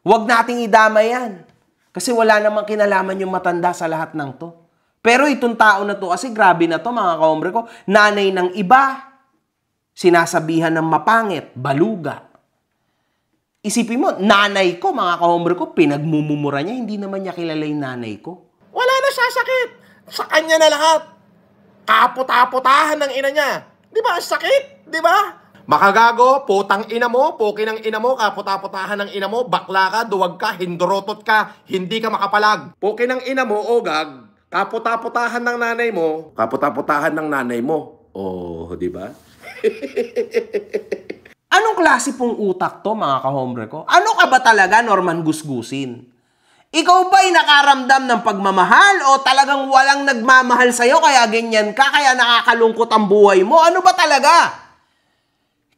[SPEAKER 1] Huwag nating idamay yan. Kasi wala namang kinalaman yung matanda sa lahat ng to. Pero itong tao na to, kasi grabe na to mga kahombre ko, nanay ng iba, sinasabihan ng mapangit, baluga. Isipin mo, nanay ko, mga kahombre ko, pinagmumumura niya, hindi naman niya kilala yung nanay ko.
[SPEAKER 2] Wala na siya sakit. Sa kanya na lahat. Kaput-aputahan ng ina niya. Di ba? Sakit. Di ba? Makagago, putang ina mo, puki ng ina mo, kaput-aputahan ng ina mo, bakla ka, duwag ka, hindorotot ka, hindi ka makapalag. Puki ng ina mo, ogag, kaput-aputahan ng nanay mo, kaput-aputahan ng nanay mo. Oh, di ba?
[SPEAKER 1] Anong klase pong utak to, mga kahombre ko? Ano ka ba talaga, Norman Gusgusin? Ikaw ba'y nakaramdam ng pagmamahal o talagang walang nagmamahal sa'yo kaya ganyan ka, kaya nakakalungkot ang buhay mo? Ano ba talaga?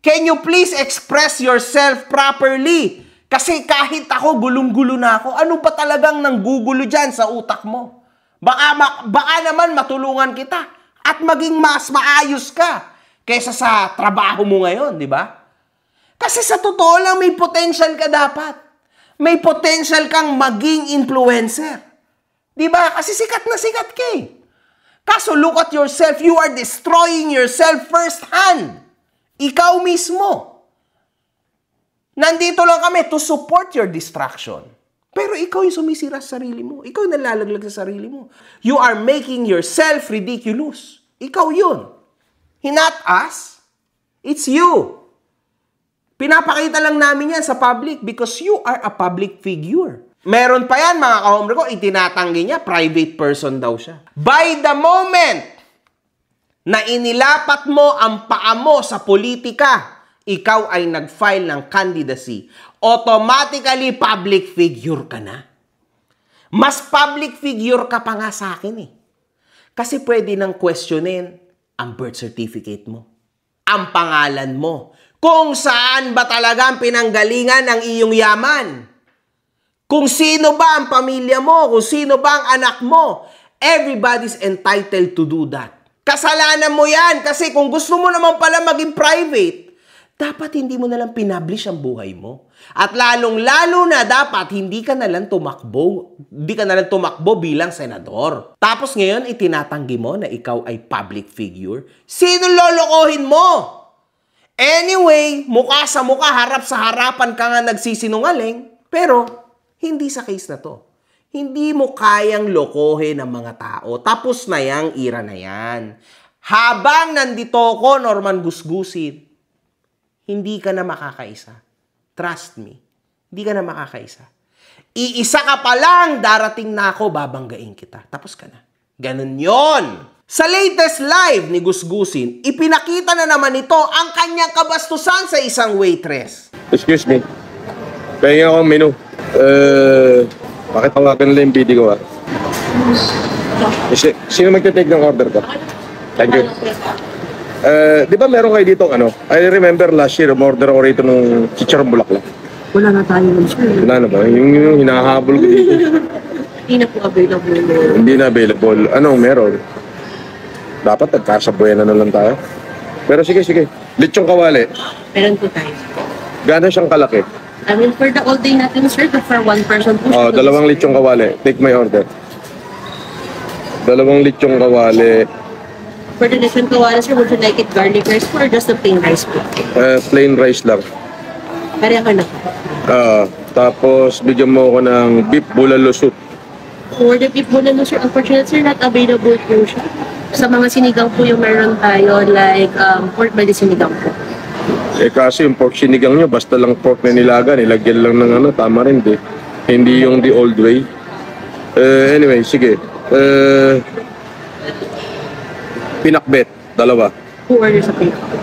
[SPEAKER 1] Can you please express yourself properly? Kasi kahit ako, gulong-gulo na ako. Ano ba talagang nanggugulo dyan sa utak mo? Baka naman matulungan kita at maging mas maayos ka kaysa sa trabaho mo ngayon, di ba? Kasi sa totoo lang, may potential ka dapat. May potential kang maging influencer. Di ba? Kasi sikat na sikat ka eh. Kaso look at yourself, you are destroying yourself firsthand. Ikaw mismo. Nandito lang kami to support your distraction. Pero ikaw yung sumisira sa sarili mo. Ikaw yung nalalaglag sa sarili mo. You are making yourself ridiculous. Ikaw yun. Not us. It's you. Pinapakita lang namin yan sa public because you are a public figure. Meron pa yan, mga kahombre ko, itinatanggi niya, private person daw siya. By the moment na inilapat mo ang paa mo sa politika, ikaw ay nag-file ng candidacy, automatically public figure ka na. Mas public figure ka pa nga sa akin eh. Kasi pwede nang questionin ang birth certificate mo, ang pangalan mo, kung saan ba talaga ang pinanggalingan ng iyong yaman, kung sino ba ang pamilya mo, kung sino ba ang anak mo. Everybody's entitled to do that. Kasalanan mo yan kasi kung gusto mo naman pala maging private, dapat hindi mo nalang pinablish ang buhay mo. At lalong-lalo na dapat hindi ka nalang tumakbo bilang senador. Tapos ngayon itinatanggi mo na ikaw ay public figure. Sino lolokohin mo? Anyway, mukha sa mukha, harap sa harapan ka nga nagsisinungaling, pero hindi sa case na to. Hindi mo kayang lokohin ang mga tao. Tapos na yang ira na yan. Habang nandito ko, Norman Gusgusin, hindi ka na makakaisa. Trust me, hindi ka na makakaisa. Iisa ka pa lang, darating na ako, babanggain kita. Tapos ka na. Ganun yon. Sa latest live ni Gusgusin, ipinakita na naman ito ang kanyang kabastusan sa isang waitress.
[SPEAKER 2] Excuse me. Pahinga akong menu. Bakit tawagan nila yung video ko, ha? Sino magte-take ng order ko? Thank you. Di ba meron kayo dito, ano? I remember last year, order ako rito ng chicharong bulaklak.
[SPEAKER 10] Wala na tayo ng sir.
[SPEAKER 2] Wala na ba? Yung hinahabol ko dito.
[SPEAKER 10] Hindi na po available.
[SPEAKER 2] Hindi na available. Anong meron? Dapat nagkasabuyan na lang tayo. Pero sige. Lechong kawali.
[SPEAKER 10] Meron po tayo.
[SPEAKER 2] Gano'n siyang kalaki?
[SPEAKER 10] I mean, for the all day natin, sir, but for one person po.
[SPEAKER 2] Oh, dalawang lechong kawali. Take my order. Dalawang lechong kawali.
[SPEAKER 10] For the lechon kawali, sir, would you like it garlic rice po or just a plain rice po?
[SPEAKER 2] Plain rice lang.
[SPEAKER 10] Pareha na po.
[SPEAKER 2] Tapos, bigyan mo ako ng beef bulalo soup.
[SPEAKER 10] For the beef bulalo, sir, unfortunately, sir, not available po siya. Sa mga sinigang po yung meron tayo, like pork belly sinigang po.
[SPEAKER 2] Kasi yung pork sinigang nyo, basta lang pork na nilaga, nilagyan lang ng ano, tama rin, di. Hindi yung the old way. Anyway, sige. Pinakbet, dalawa.
[SPEAKER 10] 2 orders sa pinakbet.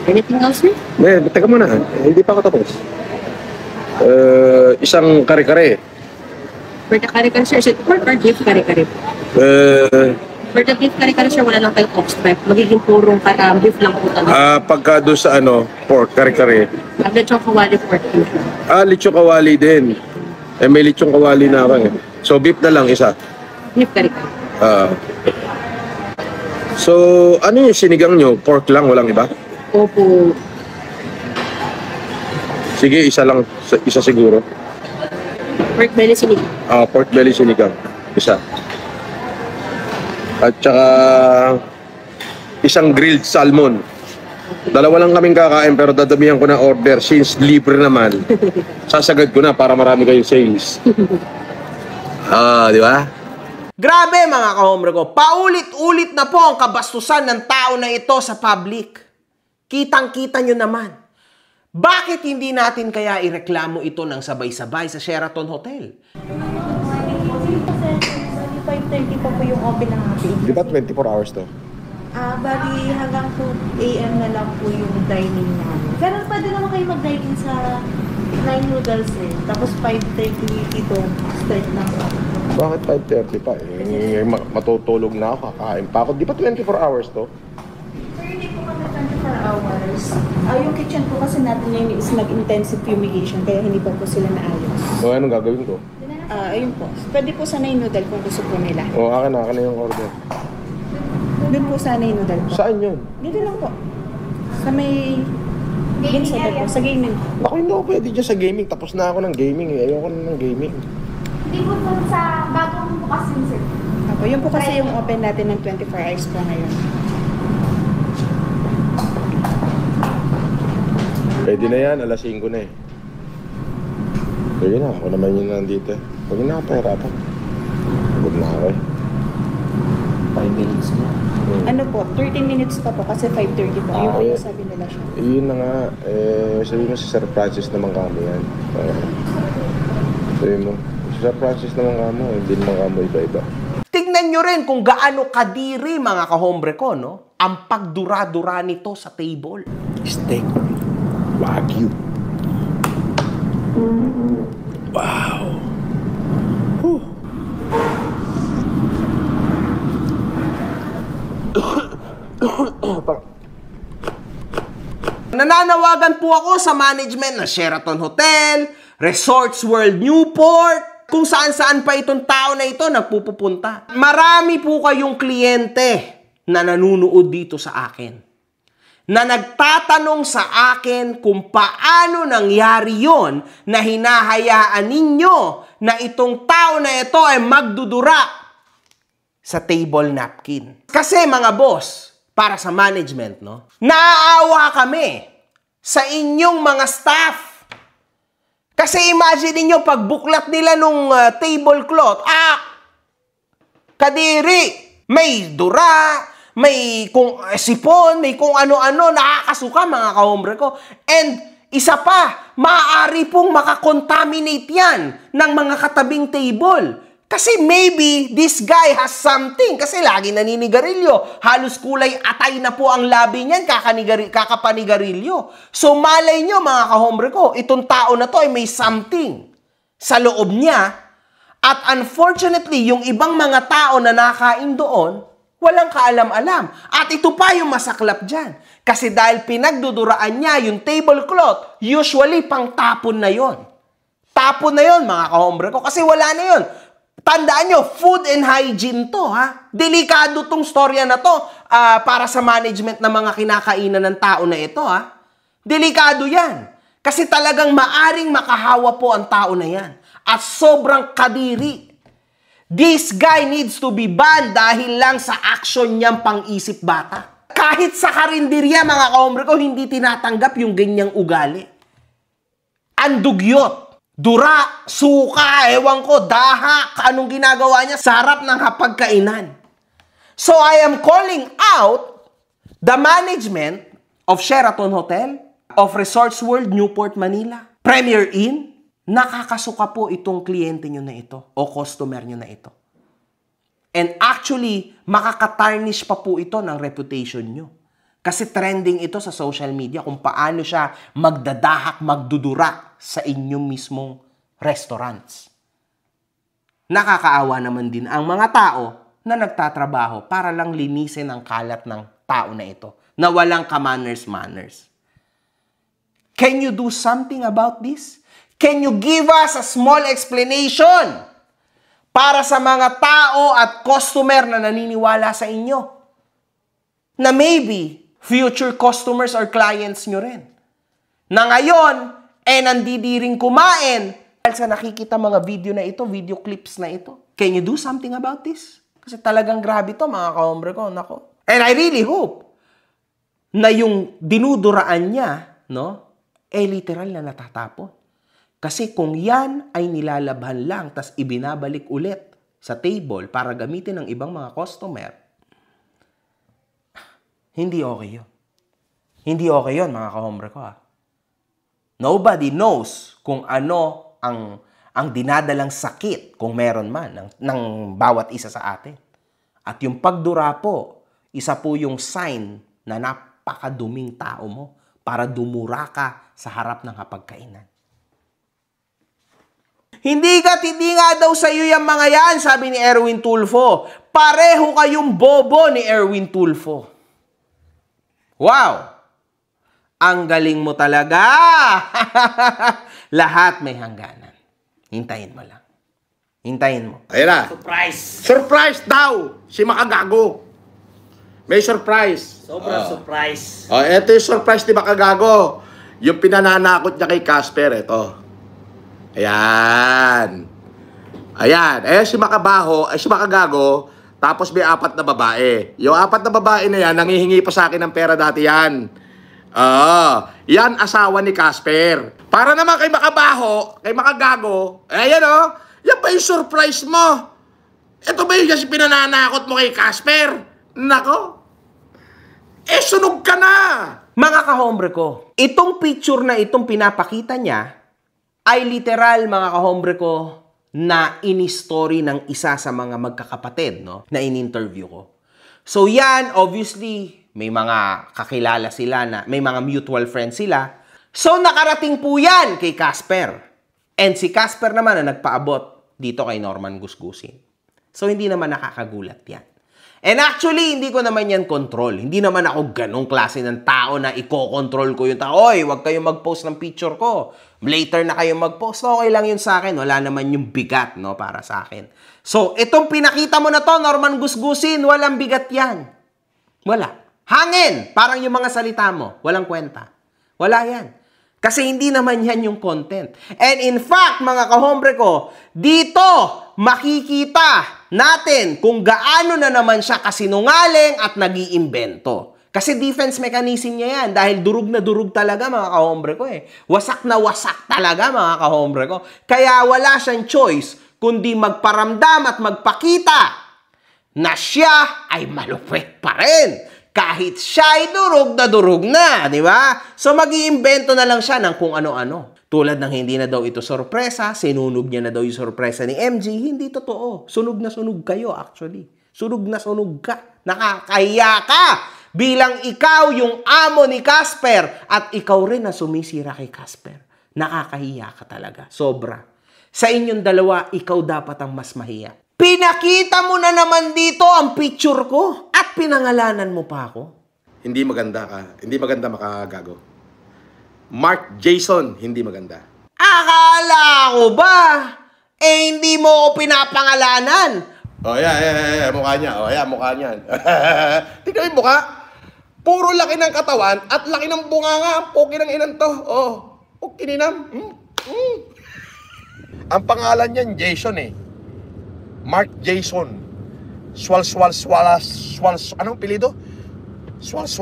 [SPEAKER 10] Anything else, sir?
[SPEAKER 2] Teka muna, hindi pa ako tapos. Isang kare-kare.
[SPEAKER 10] For the kare-kare, sir, is it pork or beef kare-kare? For the beef kare-kare, sir, wala lang tayong ox beef. Magiging purong beef lang po talaga.
[SPEAKER 2] Pagka doon sa pork, kare-kare.
[SPEAKER 10] Lechong kawali pork.
[SPEAKER 2] Lechong kawali din. May lechong kawali na ako eh. So, beef na lang isa.
[SPEAKER 10] Beef kare-kare.
[SPEAKER 2] So, ano yung sinigang nyo? Pork lang, walang iba?
[SPEAKER 10] Opo.
[SPEAKER 2] Sige, isa lang. Isa siguro.
[SPEAKER 10] Pork belly sinigang.
[SPEAKER 2] Pork belly sinigang. Isa. At saka isang grilled salmon. Dalawa lang kaming kakain pero dadamihan ko na order since libre naman. Sasagad ko na para marami kayong sales. Di ba?
[SPEAKER 1] Grabe mga kahombre ko, paulit-ulit na po ang kabastusan ng tao na ito sa public. Kitang-kita nyo naman. Bakit hindi natin kaya ireklamo ito ng sabay-sabay sa Sheraton Hotel?
[SPEAKER 4] 5:30 pa po yung open ng ating.
[SPEAKER 2] Di ba 24 hours to?
[SPEAKER 4] Bali hanggang 2 AM na lang po yung dining namin. Pero pwede naman kayo mag-dine sa 9 noodles eh. Tapos 5:30 ito start na po.
[SPEAKER 2] Bakit 5:30 pa? Matutulog na ako, kakain pa ako. Di ba 24 hours to?
[SPEAKER 4] Pero hindi po kami 24 hours. Yung kitchen po kasi natin ngayon is nag-intensive fumigation kaya hindi pa po sila naayos.
[SPEAKER 2] Anong gagawin ko?
[SPEAKER 4] Ayun po. Pwede po sana yung noodle kung gusto po nila.
[SPEAKER 2] Akin na yung order.
[SPEAKER 4] Doon po sana yung noodle po.
[SPEAKER 2] Saan yun?
[SPEAKER 4] Dito lang po. Sa may... Gaming area. Sa gaming.
[SPEAKER 2] Ako hindi ako pwede dyan sa gaming. Tapos na ako ng gaming eh. Ayoko na ng gaming.
[SPEAKER 4] Hindi po po sa bagong bukas yun, sir. Ako, yun po kasi yung open natin ng 24 hours po ngayon.
[SPEAKER 2] Pwede na yan. Alas 5 na eh. Pwede na. Ako naman yun nandito eh. Pwede na ako pahirapan. Pagod na ako eh.
[SPEAKER 7] 5 minutes na.
[SPEAKER 4] Ano po, 13 minutes pa po kasi 5:30 po. Yung po yung sabi nila siya.
[SPEAKER 2] Yun na nga. Sabi mo si Sir Francis naman kamo yan. Sabi mo. Si Sir Francis naman kamo. Hindi naman kamo iba-iba.
[SPEAKER 1] Tignan nyo rin kung gaano kadiri mga kahombre ko, no? Ang pagdura-dura nito sa table.
[SPEAKER 7] Steak.
[SPEAKER 5] Wagyu. Wow. Whew.
[SPEAKER 1] Nananawagan po ako sa management ng Sheraton Hotel, Resorts World Newport, kung saan-saan pa itong tao na ito nagpupunta. Marami po kayong kliyente na nanunood dito sa akin, na nagtatanong sa akin kung paano nangyari yon na hinahayaan ninyo na itong tao na ito ay magdudura sa table napkin. Kasi mga boss, para sa management, no? Naaawa kami sa inyong mga staff. Kasi imagine niyo pag buklat nila nung tablecloth, kadiri, may dura, may kung sipon, may kung ano-ano, nakakasuka mga kahombre ko. And isa pa, maaari pong makakontaminate yan ng mga katabing table. Kasi maybe this guy has something. Kasi lagi naninigarilyo. Halos kulay atay na po ang labi niyan, kakapanigarilyo. So malay nyo mga kahombre ko, itong tao na to ay may something sa loob niya. At unfortunately, yung ibang mga tao na nakain doon, walang kaalam-alam. At ito pa yung masaklap dyan. Kasi dahil pinagduduraan niya yung tablecloth, usually pang tapon na yon. Tapon na yon mga kahombre ko. Kasi wala na yon. Tandaan nyo, food and hygiene to, ha? Delikado tong storya na to para sa management ng mga kinakainan ng tao na ito, ha? Delikado yan. Kasi talagang maaring makahawa po ang tao na yan. At sobrang kadiri. This guy needs to be banned dahil lang sa action niyang pang-isip bata. Kahit sa karinderya, mga kahombre ko, hindi tinatanggap yung ganyang ugali. Ang dugyot. Dura, suka, ewan ko, dahak, anong ginagawa niya sa harap ng hapagkainan. So I am calling out the management of Sheraton Hotel, of Resorts World Newport, Manila, Premier Inn, nakakasuka po itong kliyente nyo na ito o customer nyo na ito. And actually, makakatarnish pa po ito ng reputation nyo. Kasi trending ito sa social media kung paano siya magdadahak, magdudura sa inyong mismong restaurants. Nakakaawa naman din ang mga tao na nagtatrabaho para lang linisin ang kalat ng tao na ito, na walang ka-manners-manners. Can you do something about this? Can you give us a small explanation para sa mga tao at customer na naniniwala sa inyo? Na maybe future customers or clients nyo rin. Na ngayon, nandidiring kumain dahil sa nakikita mga video na ito, video clips na ito. Can you do something about this? Kasi talagang grabe to mga kahombre ko, nako. And I really hope na yung dinuduraan niya, no, literal na natatapon. Kasi kung yan ay nilalabhan lang tas ibinabalik ulit sa table para gamitin ng ibang mga customer, hindi okay yun. Hindi okay yun, mga kahombre ko, ha. Nobody knows kung ano ang dinadalang sakit, kung meron man, ng bawat isa sa atin. At yung pagdura po, isa po yung sign na napakaduming tao mo para dumura ka sa harap ng hapagkainan. Hindi nga daw sa iyo yung mga yan, sabi ni Erwin Tulfo. Pareho kayong bobo ni Erwin Tulfo. Wow! Ang galing mo talaga! Lahat may hangganan. Hintayin mo lang. Hintayin mo.
[SPEAKER 2] Ayun na.
[SPEAKER 7] Surprise!
[SPEAKER 2] Surprise daw! Si Makagago. May surprise.
[SPEAKER 7] Sobrang surprise.
[SPEAKER 2] Ito yung surprise ni Makagago. Yung pinananakot niya kay Casper, ito. Ayan. Ayan. Si Makagago, tapos may 4 na babae. Yung 4 na babae na yan, nangihingi pa sa akin ng pera dati yan. Yan asawa ni Casper. Para naman kay Makagago, ayan yan ba yung surprise mo? Ito ba yung kasi pinananakot mo kay Casper? Nako. Sunog ka na!
[SPEAKER 1] Mga kahombre ko, itong picture na itong pinapakita niya ay literal, mga kahombre ko, na in-story ng isa sa mga magkakapatid, no, na in-interview ko. So yan, obviously, may mga kakilala sila na, may mga mutual friends sila. So, nakarating po yan kay Casper. And si Casper naman na nagpaabot dito kay Norman Gusgusin. So, hindi naman nakakagulat yan. And actually, hindi ko naman yan control. Hindi naman ako ganong klase ng tao na i-control ko yung tao. Oy, huwag kayong mag-post ng picture ko. Later na kayong mag-post. Okay lang yun sa akin. Wala naman yung bigat, no, para sa akin. So, itong pinakita mo na to, Norman Gusgusin, walang bigat yan. Wala. Hangin. Parang yung mga salita mo. Walang kwenta. Wala yan. Kasi hindi naman yan yung content. And in fact, mga kahombre ko, dito makikita natin kung gaano na naman siya kasinungaling at nag-iimbento. Kasi defense mechanism niya yan. Dahil durug na durug talaga, mga kahombre ko eh. Wasak na wasak talaga, mga kahombre ko. Kaya wala siyang choice kundi magparamdam at magpakita na siya ay malupit pa rin. Kahit siya ay durug na, di ba? So, mag-iimbento na lang siya ng kung ano-ano. Tulad ng hindi na daw ito sorpresa, sinunog niya na daw yung sorpresa ni MG, hindi totoo. Sunog na sunog kayo, actually. Sunog na sunog ka. Nakakahiya ka bilang ikaw yung amo ni Casper at ikaw rin na sumisira kay Casper. Nakakahiya ka talaga. Sobra. Sa inyong dalawa, ikaw dapat ang mas mahiya. Pinakita mo na naman dito ang picture ko at pinangalanan mo pa ako.
[SPEAKER 2] Hindi maganda ka. Hindi maganda makagago. Mark Jason, hindi maganda.
[SPEAKER 1] Akala ko ba? Hindi mo ko pinapangalanan.
[SPEAKER 2] Oh, yeah. Mukha niya. Oh, yeah, mukha niyan. Tingnan mo yung mukha. Puro laki ng katawan at laki ng bunganga. Ang poki ng inan to. Oh, kininam. Ang pangalan niyan, Jason eh. Mark Jason. Anong pilido? Swals.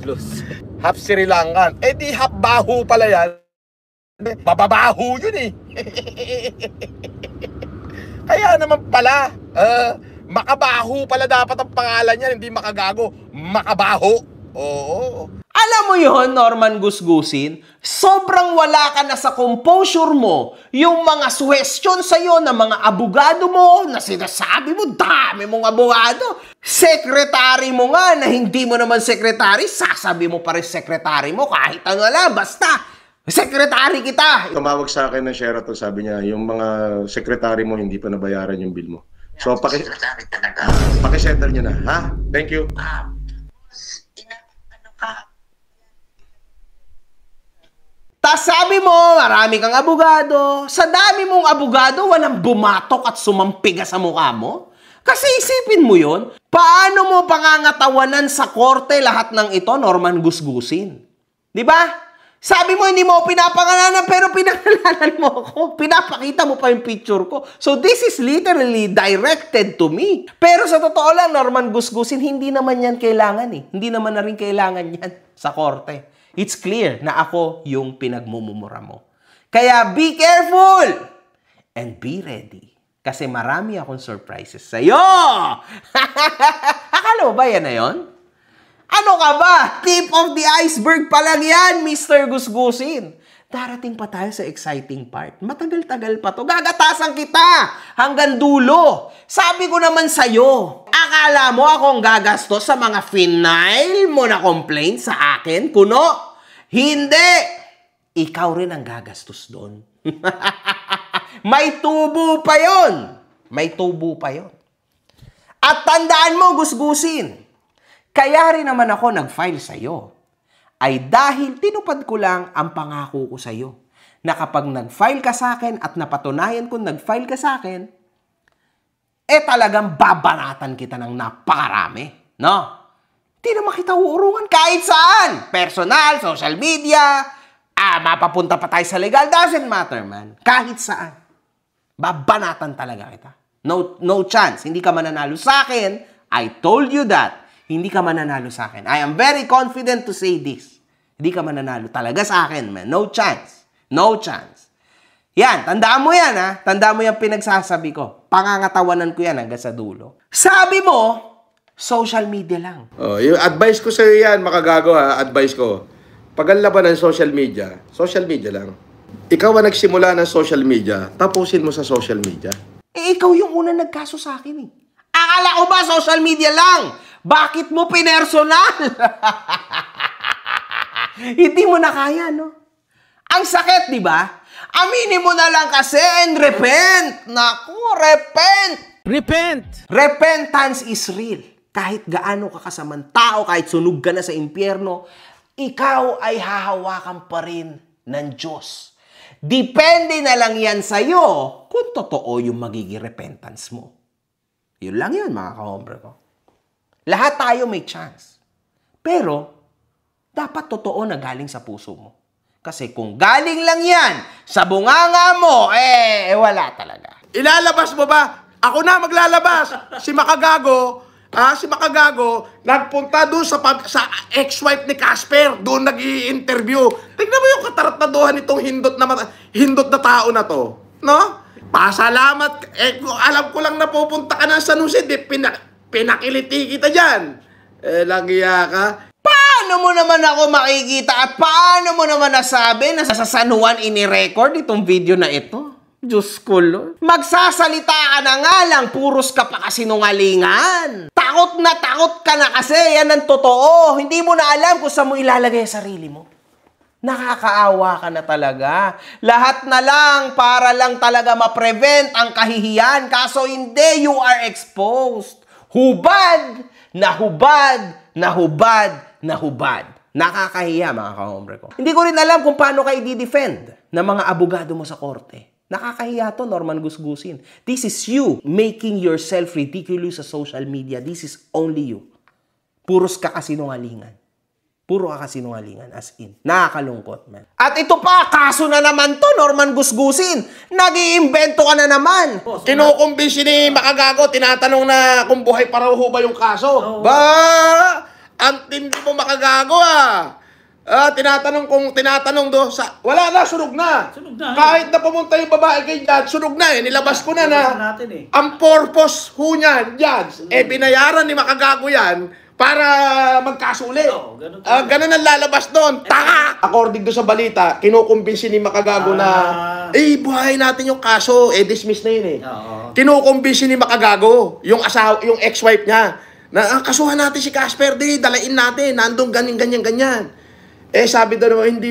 [SPEAKER 2] Lus. Half Sri Lankan. Di half bahu pala yan. Bababahu yun eh. Kaya naman pala, makabahu pala dapat ang pangalan niya, hindi makagago. Makabaho. Oo.
[SPEAKER 1] Alam mo yun, Norman Gusgusin, sobrang wala ka na sa composure mo. Yung mga question sa'yo ng mga abogado mo na sinasabi mo, dami mong abogado. Sekretary mo nga na hindi mo naman sekretary, sasabi mo pa rin sekretary mo kahit ano lang, basta sekretary kita.
[SPEAKER 8] Tumawag sa akin ng Sheraton, sabi niya, yung mga sekretary mo hindi pa nabayaran yung bill mo. So, paki-settle niyo na, ha? Thank you.
[SPEAKER 1] Tas sabi mo, marami kang abogado. Sa dami mong abogado, walang bumatok at sumampiga sa mukha mo? Kasi isipin mo yon, paano mo pangangatawanan sa korte lahat ng ito, Norman Gusgusin? Di ba? Sabi mo, hindi mo pinapangalanan, pero pinangalanan mo ako. Pinapakita mo pa yung picture ko. So this is literally directed to me. Pero sa totoo lang, Norman Gusgusin, hindi naman yan kailangan eh. Hindi naman na rin kailangan yan sa korte. It's clear na ako yung pinagmumumura mo. Kaya be careful and be ready. Kasi marami akong surprises sa'yo. Akala mo ba yan na yun? Ano ka ba? Tip of the iceberg pa lang yan, Mr. Gusgusin. Darating pa tayo sa exciting part. Matagal-tagal pa to. Gagatasan kita hanggang dulo. Sabi ko naman sa'yo, akala mo akong gagastos sa mga final mo na complaint sa akin, kuno? Hindi! Ikaw rin ang gagastos doon. May tubo pa yon. May tubo pa yon. At tandaan mo, Gusgusin, kaya rin naman ako nag-file sa'yo ay dahil tinupad ko lang ang pangako ko sa'yo na kapag nag-file ka sa akin at napatunayan kung nag-file ka sa akin, talagang babanatan kita ng napakarami, no? Di naman kita uurungan kahit saan. Personal, social media, mapapunta pa tayo sa legal, doesn't matter, man. Kahit saan. Babanatan talaga kita. No chance. Hindi ka mananalo sa akin. I told you that. Hindi ka mananalo sa akin. I am very confident to say this. Hindi ka mananalo talaga sa akin, man. No chance. No chance. Yan, tandaan mo yan, ha? Tandaan mo yung pinagsasabi ko. Pangangatawanan ko yan hanggang sa dulo. Sabi mo, social media lang.
[SPEAKER 2] Oh, yung advice ko sa'yo yan, makagago ha, advice ko. Pag ang laban ng social media lang. Ikaw ang nagsimula ng social media, tapusin mo sa social media.
[SPEAKER 1] Ikaw yung una nagkaso sa akin eh. Akala ko ba social media lang? Bakit mo pinersonal? Hindi mo na kaya, no? Ang sakit, di ba? Aminin mo na lang kasi and repent. Naku, repent.
[SPEAKER 6] Repent!
[SPEAKER 1] Repentance is real. Kahit gaano ka kasamang tao, kahit sunog ka na sa impyerno, ikaw ay hahawakan pa rin ng Diyos. Depende na lang yan sa'yo kung totoo yung magiging repentance mo. Yun lang yun, mga kahombre ko. Lahat tayo may chance. Pero, dapat totoo na galing sa puso mo. Kasi kung galing lang yan sa bunganga mo, wala talaga.
[SPEAKER 2] Ilalabas mo ba? Ako na maglalabas. Si Makagago, nagpunta doon sa ex-wife ni Casper, doon nag-i-interview. Tignan mo yung katarataduhan nitong hindot na tao na to. No? Pasalamat. Alam ko lang na pupunta ka ng San Jose, pinakiliti kita dyan. Langya ka.
[SPEAKER 1] Paano mo naman ako makikita at paano mo naman nasabi na sa San Juan ini-record itong video na ito? Diyos ko, Lord. Magsasalita ka na nga lang, puros ka pa kasinungalingan. Takot ka na kasi, yan ang totoo. Hindi mo na alam kung saan mo ilalagay ang sarili mo. Nakakaawa ka na talaga. Lahat na lang para lang talaga ma-prevent ang kahihiyan. Kaso hindi, you are exposed. Hubad na hubad na hubad na hubad. Nakakahiya, mga kahombre ko. Hindi ko rin alam kung paano ka i-defend ng mga abogado mo sa korte. Nakakahiya to, Norman Gusgusin. This is you making yourself ridiculous sa social media. This is only you. Puros ka kasinungalingan. Puro ka kasinungalingan, as in. Nakakalungkot, man. At ito pa, kaso na naman to, Norman Gusgusin. Nag-iimbento ka na naman.
[SPEAKER 2] Kinukumbinsi ni Makagago, tinatanong na kung buhay pa raw ho ba yung kaso. Ba! Ang tindi mo, Makagago, tinatanong do sa wala na, sunog na. Kahit na pumunta yung babae kay Judge, sunog na nilabas ko na ang purpose ho niyan, Judge, binayaran ni Makagago yan para magkasulit. Ganun ang lalabas doon. Taka! According do sa balita, kinukumbinsi ni Makagago na buhay natin yung kaso, dismiss na yun Kinukumbinsi ni Makagago, yung ex-wife niya, na kasuhan natin si Casper, dalain natin, nandong ganyan. Sabi daw naman, hindi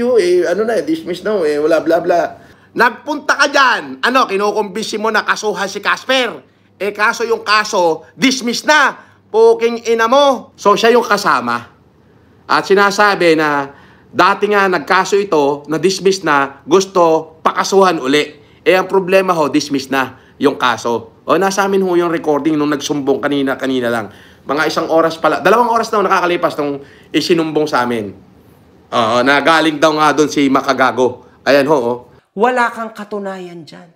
[SPEAKER 2] dismiss na wala bla bla. Nagpunta ka dyan, kinukumbisi mo na kasuhan si Casper. Kaso yung kaso, dismiss na. Puking ina mo. So, siya yung kasama. At sinasabi na, dati nga nagkaso ito, na-dismiss na, gusto pakasuhan uli. Ang problema ho, dismiss na yung kaso. Nasa amin ho yung recording nung nagsumbong kanina lang. Mga 1 oras pala, 2 oras na nakakalipas nung isinumbong sa amin. Na galing daw nga doon si Makagago. Ayan ho.
[SPEAKER 1] Wala kang katunayan dyan.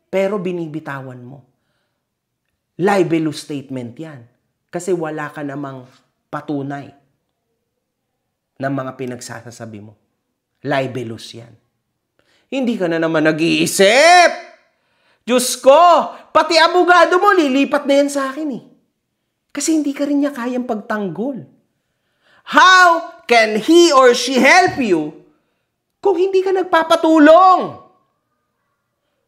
[SPEAKER 1] Pero binibitawan mo. Libelous statement yan. Kasi wala ka namang patunay ng mga pinagsasabi mo. Libelous yan. Hindi ka na naman nag-iisip. Diyos ko, pati abogado mo, lilipat na yan sa akin Kasi hindi ka rin niya kayang pagtanggol. How can he or she help you kung hindi ka nagpapatulong?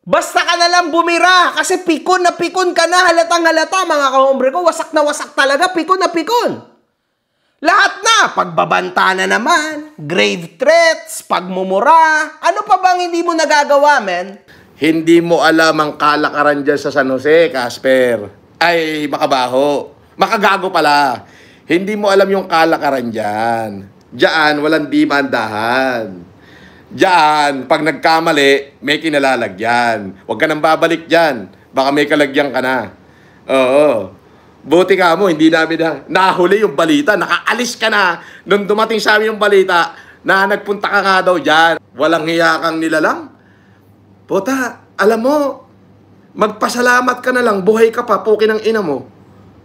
[SPEAKER 1] Basta ka na lang bumira kasi pikon na pikon ka na, halatang halata, mga kahombre ko, wasak na wasak talaga, pikon na pikon. Lahat na, pagbabanta na naman, grave threats, pagmumura, ano pa bang hindi mo nagagawa, men?
[SPEAKER 2] Hindi mo alam ang kalakaran dyan sa San Jose, Casper. Makagago pala. Hindi mo alam yung kalakaran dyan. Diyan, walang dimandahan. Diyan, pag nagkamali, may kinalalagyan. Huwag ka nang babalik dyan. Baka may kalagyan ka na. Oo. Buti ka mo, hindi namin nahuli yung balita. Nakaalis ka na. Nung dumating sa amin yung balita, na nagpunta ka nga daw dyan. Walang hiya kang nilalang. Puta, alam mo, magpasalamat ka na lang, buhay ka pa, pukin ang ina mo.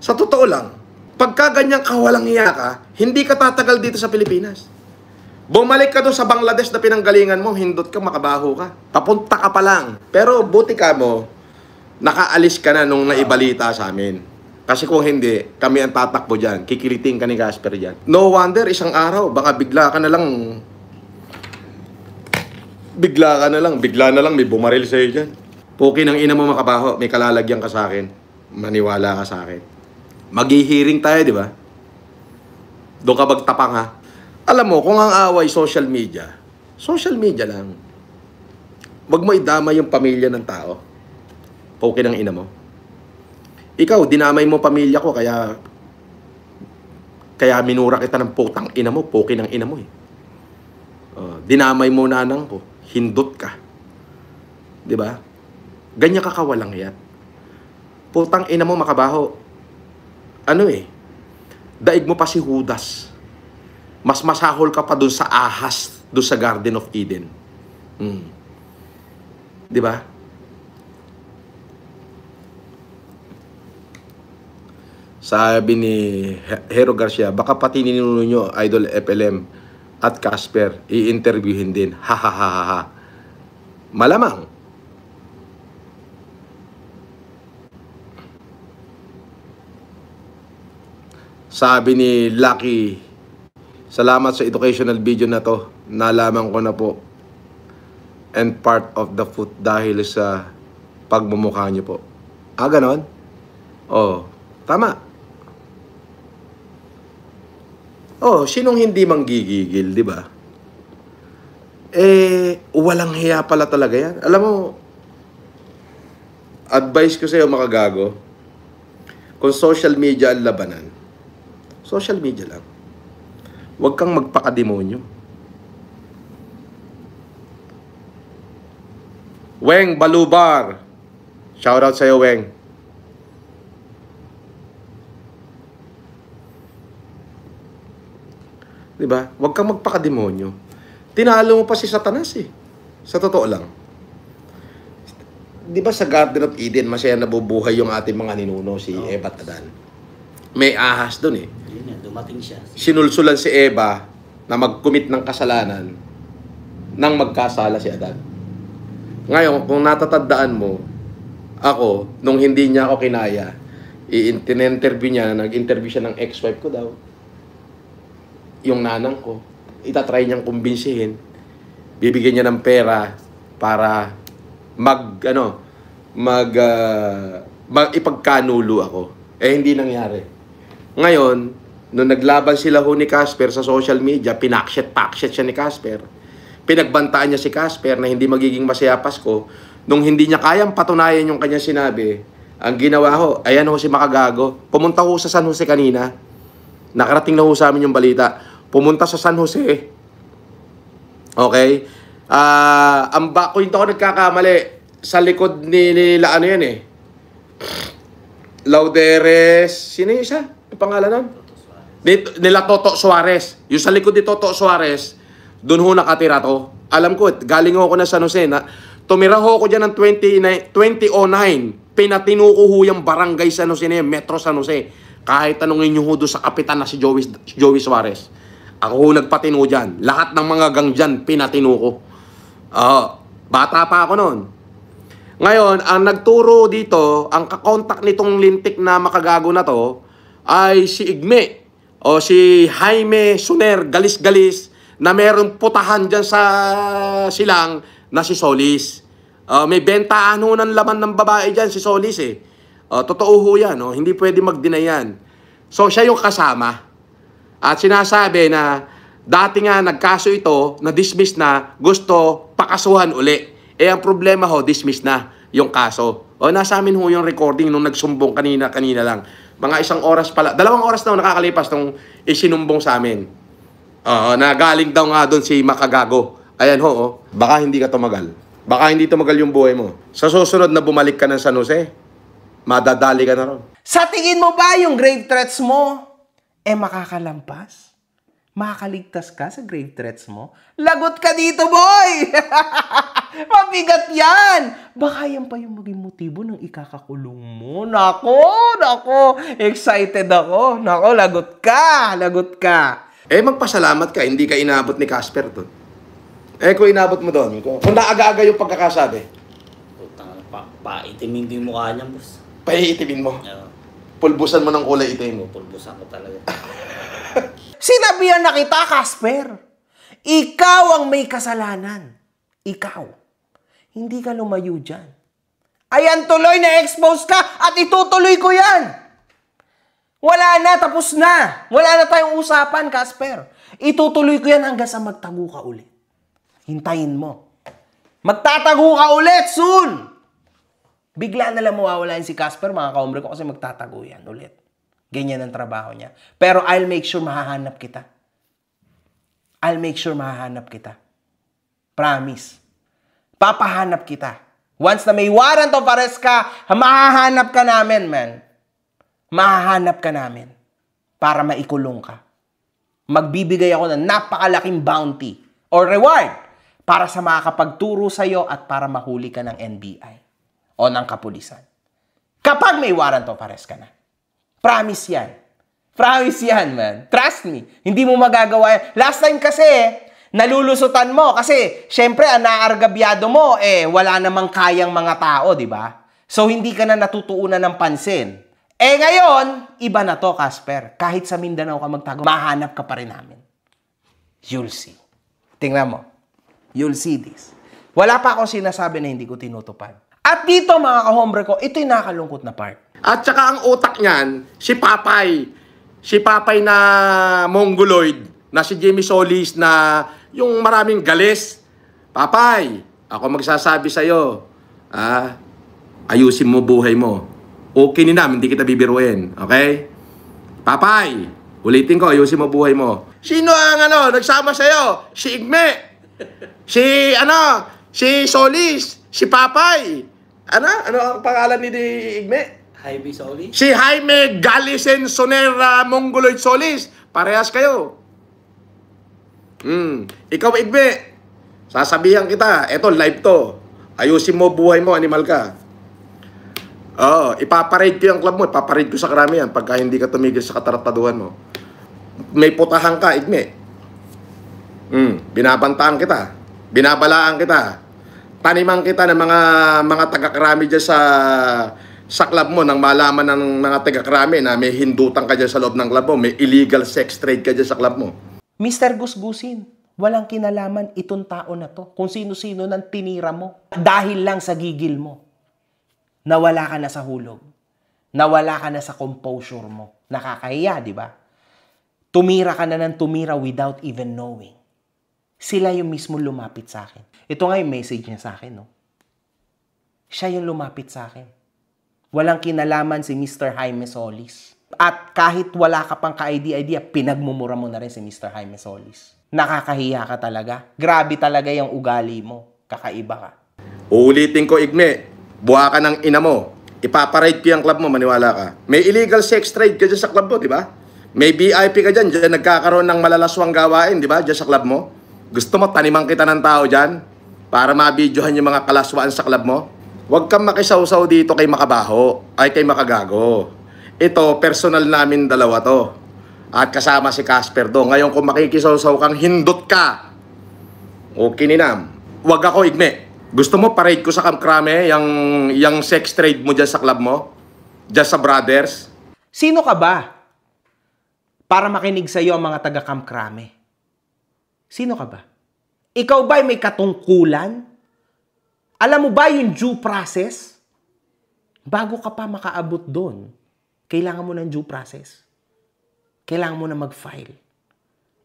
[SPEAKER 2] Sa totoo lang, pagka ganyang kawalang hiya ka, hindi ka tatagal dito sa Pilipinas. Bumalik ka doon sa Bangladesh na pinanggalingan mo, hindot ka, makabaho ka. Papunta ka pa lang. Pero buti ka mo, nakaalis ka na nung naibalita sa amin. Kasi kung hindi, kami ang tatakbo dyan. Kikiliting ka ni Casper dyan. No wonder, isang araw, baka bigla na lang, may bumaril sa'yo dyan. Pukin ang ina mo, makabaho, may kalalagyan ka sa akin. Maniwala ka sa akin. Maghihiring tayo, di ba? Doon ka magtapang, ha? Alam mo, kung ang away social media lang. Wag mo idama yung pamilya ng tao. Poke ng ina mo. Ikaw, dinamay mo pamilya ko, kaya minura kita ng putang ina mo, poke ng ina mo eh. Dinamay mo nanang ko, hindot ka. 'Di ba? Ganyan ka kawalang hiyat. Putang ina mo makabaho. Ano eh? Daig mo pa si Judas. Mas masahol ka pa dun sa ahas, dun sa Garden of Eden. 'Di ba? Sabi ni Hero Garcia, baka pati ninuno nyo, Idol FLM at Casper, i-interviewin din. Ha ha ha ha. Malamang. Sabi ni Lucky, salamat sa educational video na to. Nalaman ko na po. And part of the foot dahil sa pagmumukha nyo po. Ganon? Tama. Sinong hindi manggigigil, di ba? Walang hiya pala talaga yan. Alam mo, advice ko sa'yo makagago, kung social media ang labanan, social media lang. Huwag kang magpakademonyo. Weng Balubar. Shoutout sa'yo, Weng. Diba? Huwag kang magpakademonyo. Tinalo mo pa si Satanas eh. Sa totoo lang. Diba sa Garden of Eden, masaya nabubuhay yung ating mga ninuno, si Eva at Adan. May ahas doon eh.
[SPEAKER 11] Dumating siya.
[SPEAKER 2] Sinulsulan si Eva na mag-commit ng kasalanan nang magkasala si Adan. Ngayon, kung natatandaan mo, ako, nung hindi niya ako kinaya, i-interview niya, nag-interview siya ng ex-wife ko daw. Yung nanang ko, itatry niyang kumbinsihin, bibigyan niya ng pera para ipagkanulo ako. Hindi nangyari. Ngayon, nung naglaban sila ni Casper sa social media, pinakshit siya ni Casper. Pinagbantaan niya si Casper na hindi magiging masaya Pasko. Nung hindi niya kayang patunayan yung kanyang sinabi, ang ginawa ayan si makagago. Pumunta sa San Jose kanina. Nakarating na sa amin yung balita. Pumunta sa San Jose. Okay? Kung hindi ako nagkakamali, sa likod nila, ano yan eh? Lauderes, sino yung isa? Ang pangalan nun? Nila Toto Suarez. Yung sa likod ni Toto Suarez, doon nakatira to. Alam ko, galing ako na San Jose. Tumira ko dyan ng 2009. Pinatinuko yung barangay San Jose na yan, Metro San Jose. Kahit tanongin nyo doon sa kapitan na si Joey Suarez. Ako nagpatino dyan. Lahat ng mga gang dyan, pinatino ko. Bata pa ako noon. Ngayon, ang nagturo dito, ang kakontak nitong lintik na makagago na to, ay si Igme. O si Jaime Suner, galis-galis, na merong putahan dyan sa silang na si Solis. May bentaan ng laman ng babae dyan, si Solis eh. Totoo ho yan, hindi pwede mag-deny yan. So, siya yung kasama. At sinasabi na dati nga nagkaso ito, na-dismiss na, gusto pakasuhan uli. Ang problema dismiss na yung kaso. Nasa amin yung recording nung nagsumbong kanina lang. Mga 1 oras pala, 2 oras na nakakalipas nung isinumbong sa amin. Na galing daw nga doon si Makagago. Ayan baka hindi ka tumagal. Baka hindi tumagal yung buhay mo. Sa susunod na bumalik ka ng San Jose, madadali ka na ron.
[SPEAKER 1] Sa tingin mo ba yung grave threats mo, makakalampas? Makakaligtas ka sa grave threats mo? Lagot ka dito, boy! Mabigat yan! Baka yan pa yung maging motibo ng ikakakulong mo. Nako! Excited ako. Nako, lagot ka!
[SPEAKER 2] Magpasalamat ka, hindi ka inabot ni Casper doon. Kung inabot mo doon, kung naaga-aga yung pagkakasabi.
[SPEAKER 11] Paitimin ko yung mukha niya, boss.
[SPEAKER 2] Paitimin mo? Pulbusan mo ng kulay itim mo.
[SPEAKER 11] Pulbusan ko talaga.
[SPEAKER 1] Sinabihan na kita, Casper. Ikaw ang may kasalanan. Ikaw. Hindi ka lumayo dyan. Ayan tuloy na expose ka at itutuloy ko yan. Wala na, tapos na. Wala na tayong usapan, Casper. Itutuloy ko yan hanggang sa magtago ka ulit. Hintayin mo. Magtatago ka ulit soon! Bigla na lang mawawala si Casper, mga kaombre ko, kasi magtatago yan ulit. Ganyan ang trabaho niya. Pero I'll make sure mahahanap kita. I'll make sure mahahanap kita. Promise. Papahanap kita. Once na may warrant of arrest ka, mahahanap ka namin, man. Mahahanap ka namin para maikulong ka. Magbibigay ako ng napakalaking bounty or reward para sa makakapagturo sa'yo at para mahuli ka ng NBI o ng kapulisan. Kapag may warrant of arrest ka na. Promise yan. Promise yan, man. Trust me. Hindi mo magagawa yan. Last time kasi, nalulusutan mo kasi, syempre, ang naargabyado mo, wala namang kayang mga tao, di ba? So, hindi ka na natutuunan ng pansin. Ngayon, iba na to, Casper. Kahit sa Mindanao ka magtago, mahanap ka pa rin namin. You'll see. Tingnan mo. You'll see this. Wala pa akong sinasabi na hindi ko tinutupad. At dito, mga kahombre ko, ito yung nakakalungkot na part.
[SPEAKER 2] At saka ang utak niyan, si Papay. Si Papay na Mongoloid, na si Jimmy Solis na yung maraming galis. Papay, ako magsasabi sa'yo, ayusin mo buhay mo. Okay ni Nam, hindi kita bibiruin. Okay? Papay, ulitin ko, ayusin mo buhay mo. Sino ang nagsama sa'yo? Si Igme. Si Solis. Si Papay. Ano ang pangalan ni Igme?
[SPEAKER 11] Jaime Solis.
[SPEAKER 2] Si Jaime Galisen Sonera Mongoloid Solis. Parehas kayo. Ikaw, Igme, sasabihan kita, eto, live to. Ayusin mo buhay mo, animal ka. Ipaparade ko yung club mo, ipaparade ko sa karamihan pagka hindi ka tumigil sa katarataduhan mo. May putahan ka, Igme. Binabantaan kita. Binabalaan kita. Taniman kita ng mga taga-karami dyan sa club mo nang malaman ng mga taga-karami na may hindutan ka dyan sa loob ng club mo, may illegal sex trade ka dyan sa club mo.
[SPEAKER 1] Mr. Gusgusin, walang kinalaman itong tao na to kung sino-sino nang tinira mo. Dahil lang sa gigil mo. Nawala ka na sa hulog. Nawala ka na sa composure mo. Nakakahiya, di ba? Tumira ka na ng tumira without even knowing. Sila yung mismo lumapit sa akin. Ito nga yung message niya sa akin, no? Siya yung lumapit sa akin. Walang kinalaman si Mr. Jaime Solis. At kahit wala ka pang ka-idea, pinagmumura mo na rin si Mr. Jaime Solis. Nakakahiya ka talaga. Grabe talaga yung ugali mo. Kakaiba ka.
[SPEAKER 2] Uulitin ko, Igme. Buha ka ng ina mo. Ipaparade ko yung club mo, maniwala ka. May illegal sex trade ka dyan sa club mo, di ba? May VIP ka dyan. Dyan nagkakaroon ng malalaswang gawain, di ba? Dyan sa club mo. Gusto mo, taniman kita ng tao dyan para mabidyohan yung mga kalaswaan sa club mo? Huwag kang makisaw-saw dito kay Makabaho, ay kay Makagago. Ito, personal namin dalawa to. At kasama si Casper do. Ngayon kung makikisaw-saw kang hindot ka, okay ni Nam. Huwag ako, Igme. Gusto mo parade ko sa Camp Crame, yung sex trade mo dyan sa club mo? Dyan sa Brothers?
[SPEAKER 1] Sino ka ba? Para makinig sa'yo ang mga taga Camp Crame. Sino ka ba? Ikaw ba'y may katungkulan? Alam mo ba yung due process? Bago ka pa makaabot doon, kailangan mo ng due process. Kailangan mo na mag-file.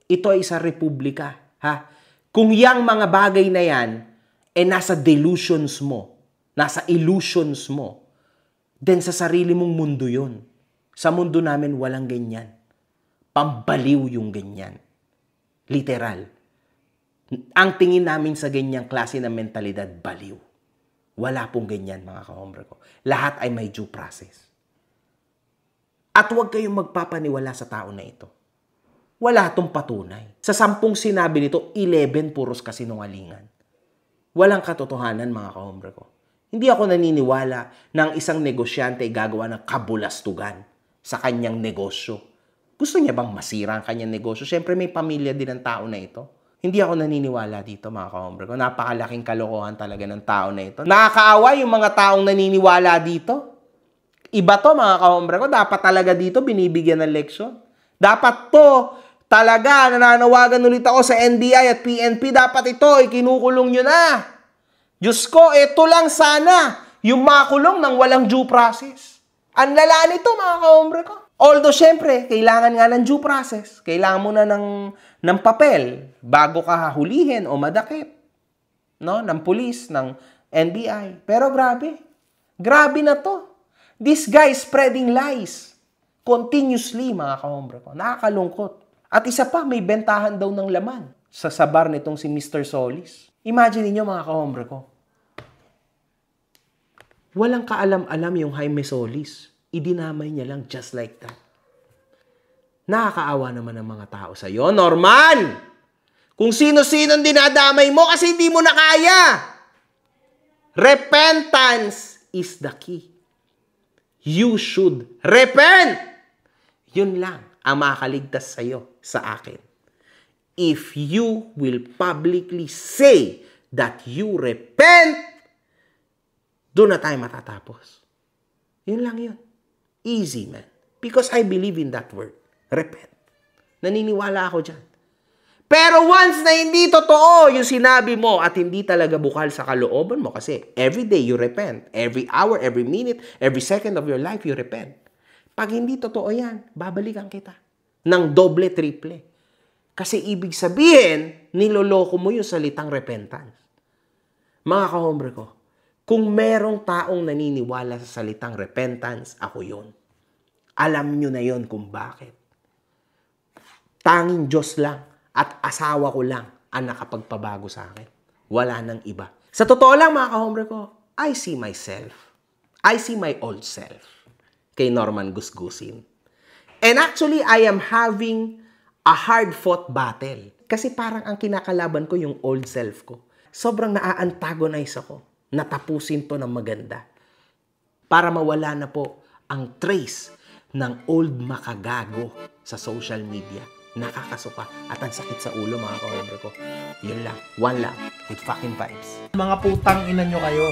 [SPEAKER 1] Ito ay isa republika. Ha? Kung yang mga bagay na yan, nasa delusions mo, nasa illusions mo, then sa sarili mong mundo yun. Sa mundo namin, walang ganyan. Pambaliw yung ganyan. Literal. Ang tingin namin sa ganyang klase ng mentalidad, baliw. Wala pong ganyan, mga kahombre ko. Lahat ay may due process. At huwag kayong magpapaniwala sa tao na ito. Wala itong patunay. Sa 10 sinabi nito, 11 puros kasinungalingan. Walang katotohanan, mga kahombre ko. Hindi ako naniniwala na ang isang negosyante ay gagawa ng kabulastugan sa kanyang negosyo. Gusto niya bang masira ang kanyang negosyo? Siyempre may pamilya din ang tao na ito. Hindi ako naniniwala dito, mga kahombre ko. Napakalaking kalokohan talaga ng tao na ito. Nakakaawa yung mga taong naniniwala dito. Iba to, mga kahombre ko. Dapat talaga dito binibigyan ng leksyon. Dapat to talaga, nananawagan ulit ako sa NBI at PNP. Dapat ito, kinukulong nyo na. Diyos ko, ito lang sana yung makulong ng walang due process. Ang lala nito, mga kahombre ko. Although, syempre, kailangan nga ng due process. Kailangan mo na ng papel bago ka hulihin o madakip. No? Ng pulis, ng NBI. Pero grabe. Grabe na to. This guy is spreading lies. Continuously, mga kahombre ko. Nakakalungkot. At isa pa, may bentahan daw ng laman sa bar nitong si Mr. Solis. Imagine niyo mga kahombre ko. Walang kaalam-alam yung Jaime Solis. Idinamay niya lang just like that. Nakakaawa naman ang mga tao sa'yo, Norman! Kung sino-sino dinadamay mo kasi hindi mo na kaya. Repentance is the key. You should repent. Yun lang ang makakaligtas sa'yo, sa akin. If you will publicly say that you repent, doon na tayo matatapos. Yun lang yun. Easy, man. Because I believe in that word. Repent. Naniniwala ako dyan. Pero once na hindi totoo yung sinabi mo at hindi talaga bukal sa kalooban mo, kasi every day you repent. Every hour, every minute, every second of your life, you repent. Pag hindi totoo yan, babalikan kita. Ng doble, triple. Kasi ibig sabihin, niloloko mo yung salitang repentance. Mga kahombre ko, kung merong taong naniniwala sa salitang repentance, ako yun. Alam nyo na yun kung bakit. Tanging Diyos lang at asawa ko lang ang nakapagpabago sa akin. Wala nang iba. Sa totoo lang mga kahombre ko, I see myself. I see my old self. Kay Norman Gusgusin. And actually, I am having a hard-fought battle. Kasi parang ang kinakalaban ko yung old self ko. Sobrang na-antagonize ako. Natapusin to ng maganda. Para mawala na po ang trace ng old makagago sa social media. Nakakasuka at ang sakit sa ulo mga kahombre ko. Yun lang. One lang. With fucking vibes.
[SPEAKER 12] Mga putang ina nyo kayo.